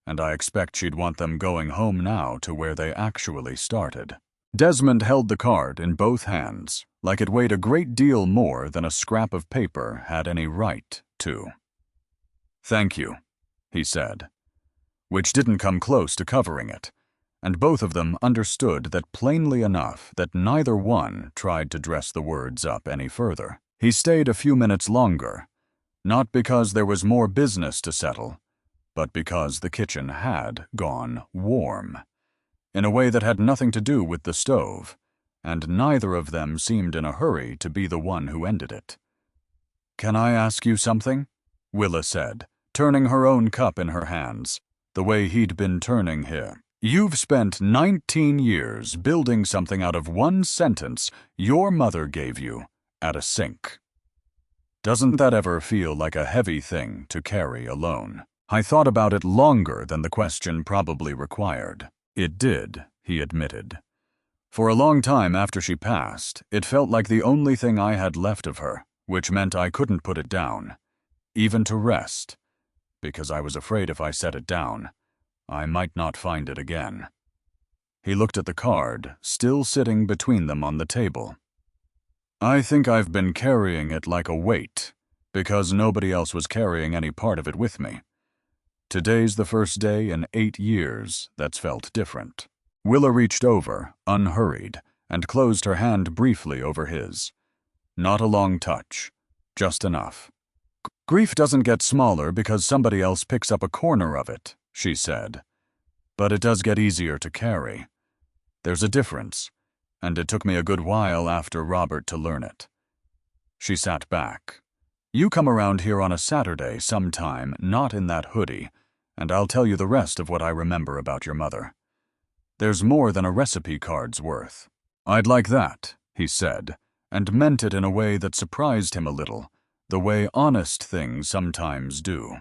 and I expect she'd want them going home now to where they actually started. Desmond held the card in both hands, like it weighed a great deal more than a scrap of paper had any right to. Thank you, he said, which didn't come close to covering it, and both of them understood that plainly enough that neither one tried to dress the words up any further. He stayed a few minutes longer, not because there was more business to settle, but because the kitchen had gone warm, in a way that had nothing to do with the stove, and neither of them seemed in a hurry to be the one who ended it. Can I ask you something? Willa said, turning her own cup in her hands, the way he'd been turning here. You've spent 19 years building something out of one sentence your mother gave you at a sink. Doesn't that ever feel like a heavy thing to carry alone? I thought about it longer than the question probably required. It did, he admitted. For a long time after she passed, it felt like the only thing I had left of her, which meant I couldn't put it down, even to rest, because I was afraid if I set it down, I might not find it again. He looked at the card, still sitting between them on the table. I think I've been carrying it like a weight, because nobody else was carrying any part of it with me. Today's the first day in 8 years that's felt different. Willa reached over, unhurried, and closed her hand briefly over his. Not a long touch, just enough. Grief doesn't get smaller because somebody else picks up a corner of it, she said. But it does get easier to carry. There's a difference, and it took me a good while after Robert to learn it. She sat back. You come around here on a Saturday sometime, not in that hoodie, and I'll tell you the rest of what I remember about your mother. There's more than a recipe card's worth. I'd like that, he said, and meant it in a way that surprised him a little, the way honest things sometimes do.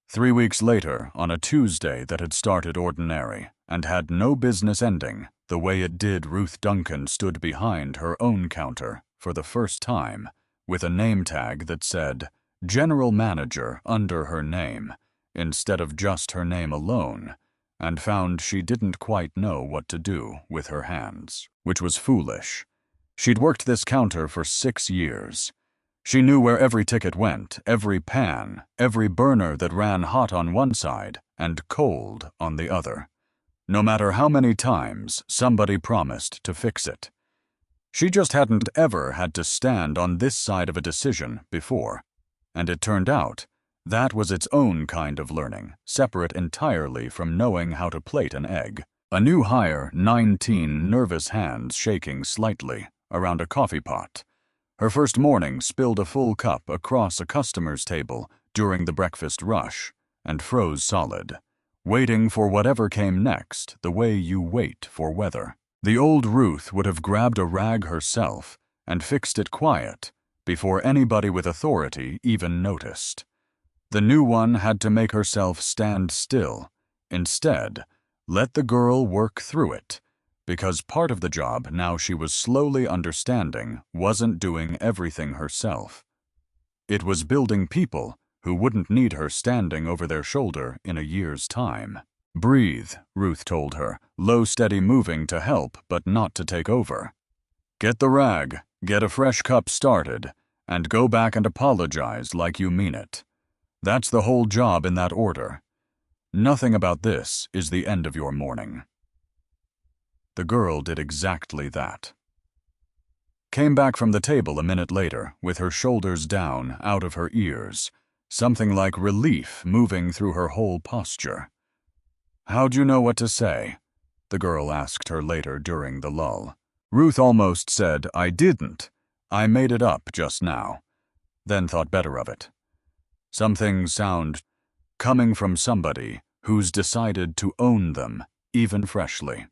3 weeks later, on a Tuesday that had started ordinary and had no business ending, the way it did, Ruth Duncan stood behind her own counter for the first time, with a name tag that said General Manager under her name, instead of just her name alone, and found she didn't quite know what to do with her hands, which was foolish. She'd worked this counter for 6 years. She knew where every ticket went, every pan, every burner that ran hot on one side and cold on the other. No matter how many times somebody promised to fix it. She just hadn't ever had to stand on this side of a decision before, and it turned out that was its own kind of learning, separate entirely from knowing how to plate an egg. A new hire, 19 nervous hands shaking slightly around a coffee pot. Her first morning spilled a full cup across a customer's table during the breakfast rush and froze solid, waiting for whatever came next the way you wait for weather. The old Ruth would have grabbed a rag herself and fixed it quiet before anybody with authority even noticed. The new one had to make herself stand still. Instead, let the girl work through it, because part of the job, now she was slowly understanding, wasn't doing everything herself. It was building people who wouldn't need her standing over their shoulder in a year's time. Breathe, Ruth told her, low, steady moving to help but not to take over. Get the rag, get a fresh cup started, and go back and apologize like you mean it. That's the whole job in that order. Nothing about this is the end of your morning. The girl did exactly that. Came back from the table a minute later, with her shoulders down, out of her ears, something like relief moving through her whole posture. "How'd you know what to say?" the girl asked her later during the lull. Ruth almost said, "I didn't. I made it up just now." Then thought better of it. Some things sound coming from somebody who's decided to own them, even freshly.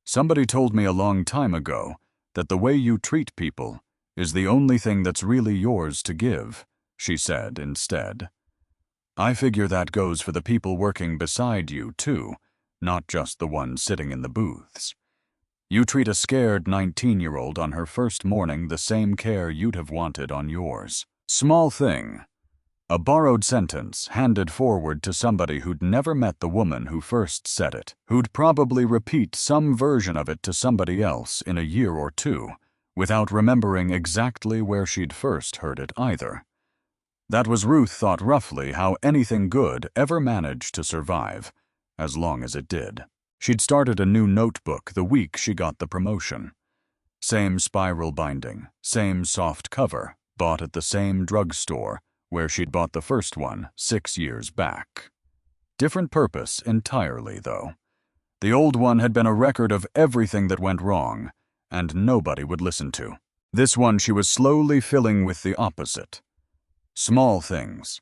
Somebody told me a long time ago that the way you treat people is the only thing that's really yours to give, she said instead. I figure that goes for the people working beside you, too, not just the ones sitting in the booths. You treat a scared 19-year-old on her first morning the same care you'd have wanted on yours. Small thing. A borrowed sentence handed forward to somebody who'd never met the woman who first said it, who'd probably repeat some version of it to somebody else in a year or two, without remembering exactly where she'd first heard it either. That was, Ruth thought roughly, how anything good ever managed to survive, as long as it did. She'd started a new notebook the week she got the promotion. Same spiral binding, same soft cover, bought at the same drugstore where she'd bought the first one 6 years back. Different purpose entirely, though. The old one had been a record of everything that went wrong, and nobody would listen to. This one she was slowly filling with the opposite. Small things.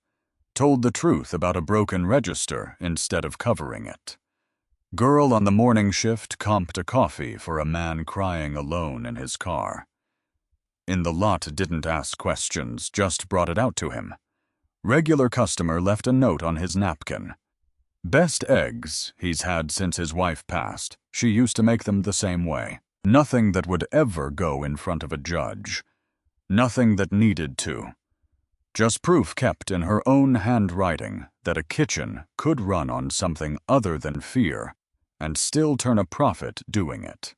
Told the truth about a broken register instead of covering it. Girl on the morning shift comped a coffee for a man crying alone in his car. In the lot didn't ask questions, just brought it out to him. Regular customer left a note on his napkin. Best eggs he's had since his wife passed. She used to make them the same way. Nothing that would ever go in front of a judge. Nothing that needed to. Just proof kept in her own handwriting that a kitchen could run on something other than fear and still turn a profit doing it.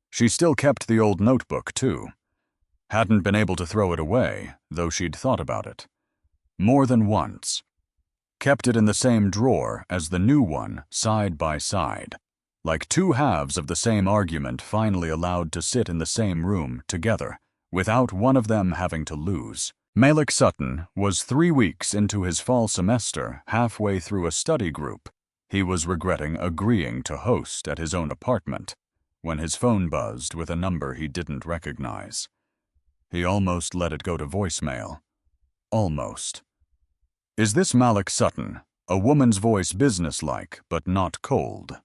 She still kept the old notebook, too. Hadn't been able to throw it away, though she'd thought about it. More than once. Kept it in the same drawer as the new one, side by side, like two halves of the same argument finally allowed to sit in the same room together, without one of them having to lose. Malik Sutton was 3 weeks into his fall semester, halfway through a study group he was regretting agreeing to host at his own apartment, when his phone buzzed with a number he didn't recognize. He almost let it go to voicemail. Almost. "Is this Malik Sutton?" A woman's voice businesslike, but not cold.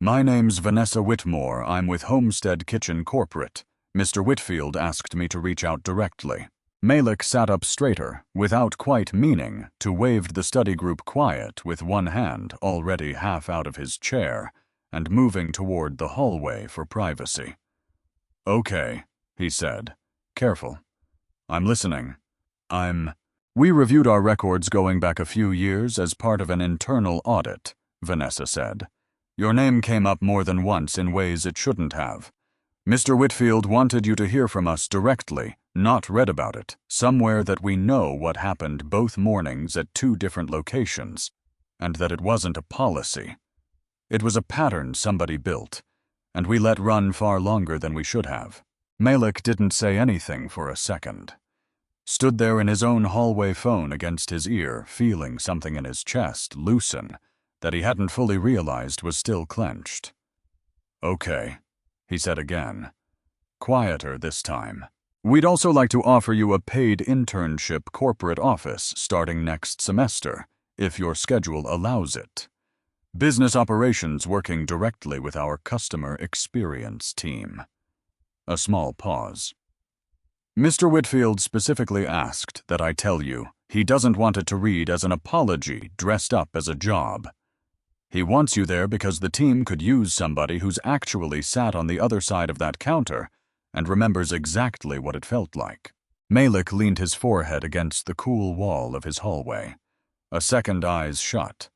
"My name's Vanessa Whitmore. I'm with Homestead Kitchen Corporate. Mr. Whitfield asked me to reach out directly." Malik sat up straighter, without quite meaning to, waved the study group quiet with one hand already half out of his chair and moving toward the hallway for privacy. "Okay," he said. "Careful. I'm listening. We reviewed our records going back a few years as part of an internal audit, Vanessa said. "Your name came up more than once in ways it shouldn't have. Mr. Whitfield wanted you to hear from us directly, not read about it, somewhere that we know what happened both mornings at 2 different locations, and that it wasn't a policy. It was a pattern somebody built, and we let run far longer than we should have." Malik didn't say anything for a second. Stood there in his own hallway phone against his ear, feeling something in his chest loosen that he hadn't fully realized was still clenched. "Okay," he said again, quieter this time. "We'd also like to offer you a paid internship corporate office starting next semester, if your schedule allows it. Business operations working directly with our customer experience team." A small pause. "Mr. Whitfield specifically asked that I tell you he doesn't want it to read as an apology dressed up as a job. He wants you there because the team could use somebody who's actually sat on the other side of that counter and remembers exactly what it felt like." Malik leaned his forehead against the cool wall of his hallway, a second eyes shut,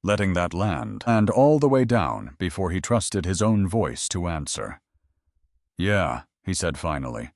letting that land all the way down before he trusted his own voice to answer. "Yeah," he said finally.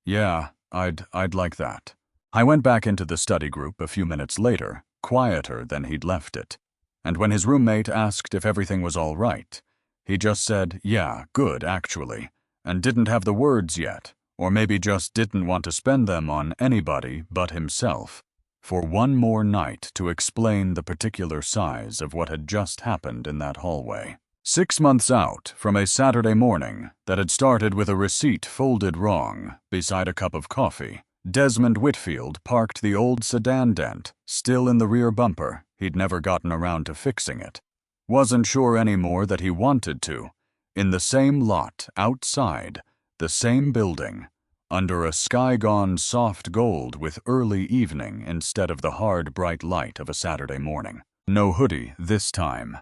"Yeah, I'd like that." I went back into the study group a few minutes later, quieter than he'd left it, and when his roommate asked if everything was all right, he just said, "Yeah, good, actually," and didn't have the words yet, or maybe just didn't want to spend them on anybody but himself, for one more night to explain the particular size of what had just happened in that hallway. 6 months out from a Saturday morning that had started with a receipt folded wrong beside a cup of coffee, Desmond Whitfield parked the old sedan dent, still in the rear bumper. He'd never gotten around to fixing it. Wasn't sure anymore that he wanted to. In the same lot, outside, the same building, under a sky-gone soft gold with early evening instead of the hard, bright light of a Saturday morning. No hoodie this time.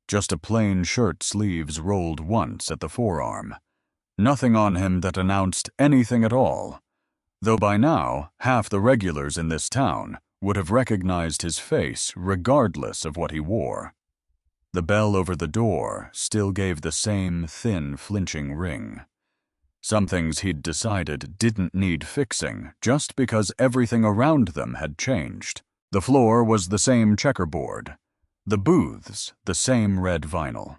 Just a plain shirt sleeves rolled once at the forearm. Nothing on him that announced anything at all, though by now half the regulars in this town would have recognized his face regardless of what he wore. The bell over the door still gave the same thin, flinching ring. Some things he'd decided didn't need fixing just because everything around them had changed. The floor was the same checkerboard. The booths, the same red vinyl.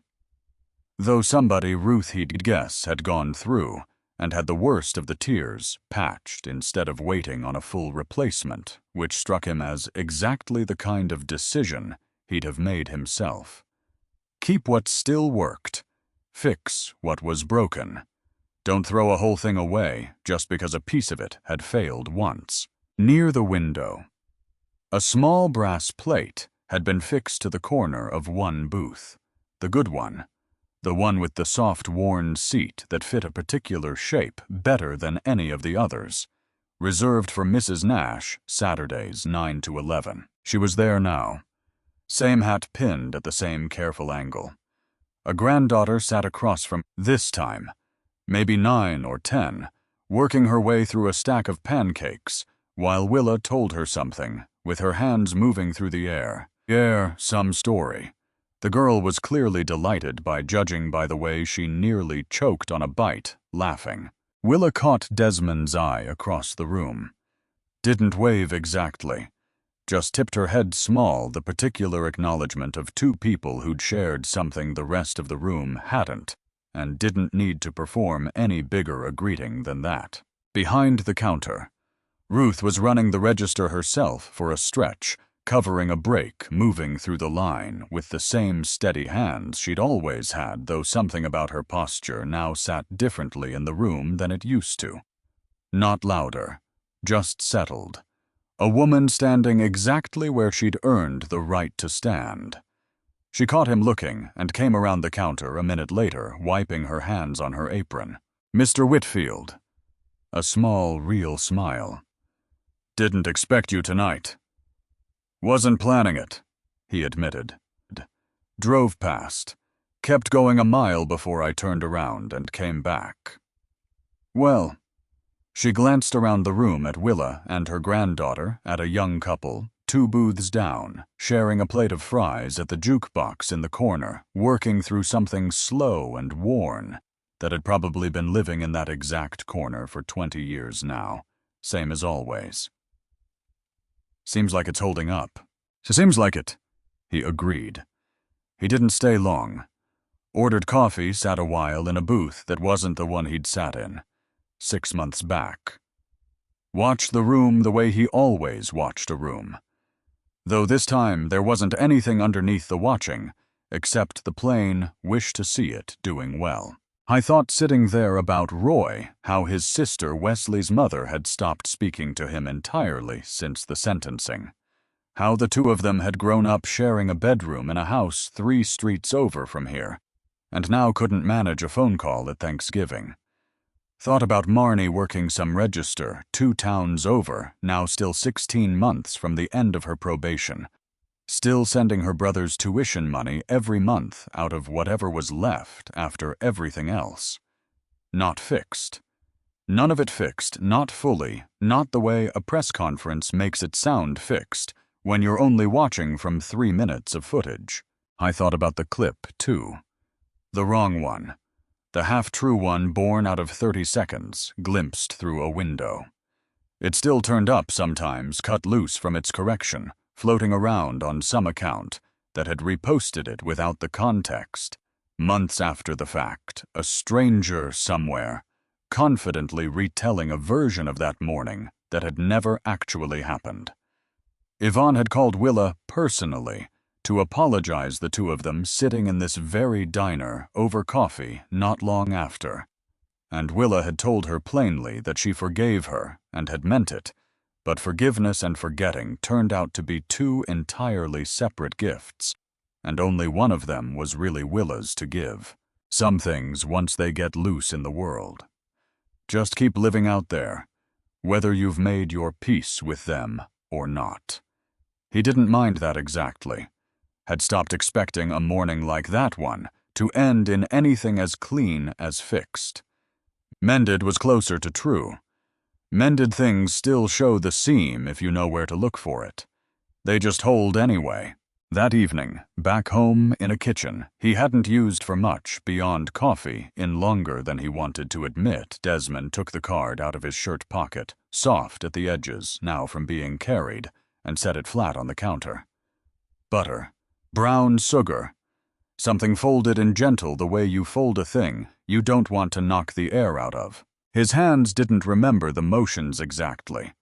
Though somebody Ruth he'd guess had gone through and had the worst of the tiers patched instead of waiting on a full replacement, which struck him as exactly the kind of decision he'd have made himself. Keep what still worked. Fix what was broken. Don't throw a whole thing away just because a piece of it had failed once. Near the window, a small brass plate had been fixed to the corner of one booth, the good one, the one with the soft worn seat that fit a particular shape better than any of the others, reserved for Mrs. Nash, Saturdays 9 to 11. She was there now. Same hat pinned at the same careful angle. A granddaughter sat across from, this time, maybe 9 or 10, working her way through a stack of pancakes, while Willa told her something, with her hands moving through the air. Some story. The girl was clearly delighted judging by the way she nearly choked on a bite, laughing. Willa caught Desmond's eye across the room. Didn't wave exactly. Just tipped her head small, the particular acknowledgement of 2 people who'd shared something the rest of the room hadn't, and didn't need to perform any bigger a greeting than that. Behind the counter, Ruth was running the register herself for a stretch, covering a break, moving through the line with the same steady hands she'd always had, though something about her posture now sat differently in the room than it used to. Not louder, just settled. A woman standing exactly where she'd earned the right to stand. She caught him looking and came around the counter a minute later, wiping her hands on her apron. "Mr. Whitfield." A small, real smile. "Didn't expect you tonight." "Wasn't planning it," he admitted. Drove past. Kept going a mile before I turned around and came back. "Well." She glanced around the room at Willa and her granddaughter, at a young couple, 2 booths down, sharing a plate of fries at the jukebox in the corner, working through something slow and worn that had probably been living in that exact corner for 20 years now, same as always. Seems like it's holding up. Seems like it, he agreed. He didn't stay long. Ordered coffee, sat a while in a booth that wasn't the one he'd sat in 6 months back. Watched the room the way he always watched a room. Though this time there wasn't anything underneath the watching, except the plain wish to see it doing well. I thought sitting there about Roy, how his sister Wesley's mother had stopped speaking to him entirely since the sentencing. How the two of them had grown up sharing a bedroom in a house 3 streets over from here, and now couldn't manage a phone call at Thanksgiving. Thought about Marnie working some register 2 towns over, now still 16 months from the end of her probation. Still sending her brother's tuition money every month out of whatever was left after everything else. Not fixed. None of it fixed, not fully, not the way a press conference makes it sound fixed when you're only watching from 3 minutes of footage. I thought about the clip, too. The wrong one. The half-true one born out of 30 seconds, glimpsed through a window. It still turned up sometimes, cut loose from its correction, floating around on some account that had reposted it without the context. Months after the fact, a stranger somewhere, confidently retelling a version of that morning that had never actually happened. Yvonne had called Willa personally to apologize, the two of them sitting in this very diner over coffee not long after. And Willa had told her plainly that she forgave her and had meant it, but forgiveness and forgetting turned out to be 2 entirely separate gifts, and only one of them was really Willa's to give. Some things, once they get loose in the world, just keep living out there, whether you've made your peace with them or not. He didn't mind that exactly. Had stopped expecting a morning like that one to end in anything as clean as fixed. Mended was closer to true. Mended things still show the seam if you know where to look for it. They just hold anyway. That evening, back home in a kitchen he hadn't used for much beyond coffee in longer than he wanted to admit, Desmond took the card out of his shirt pocket, soft at the edges now from being carried, and set it flat on the counter. Butter. Brown sugar. Something folded and gentle the way you fold a thing you don't want to knock the air out of. His hands didn't remember the motions exactly,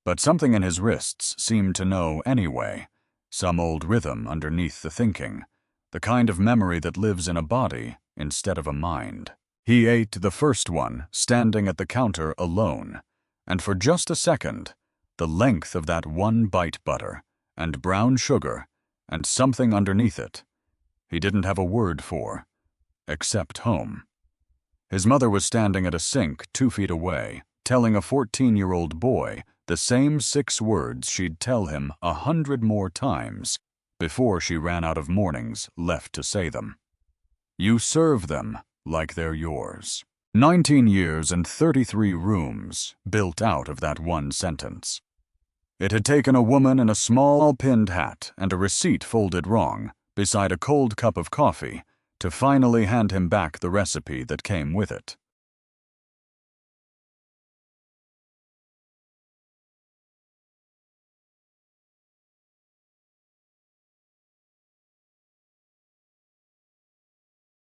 but something in his wrists seemed to know anyway, some old rhythm underneath the thinking, the kind of memory that lives in a body instead of a mind. He ate the first one, standing at the counter alone, and for just a second, the length of that one bite butter, and brown sugar, and something underneath it, he didn't have a word for, except home. His mother was standing at a sink 2 feet away, telling a 14-year-old boy the same 6 words she'd tell him 100 more times before she ran out of mornings left to say them. You serve them like they're yours. 19 years and 33 rooms built out of that one sentence. It had taken a woman in a small pinned hat and a receipt folded wrong beside a cold cup of coffee to finally hand him back the recipe that came with it.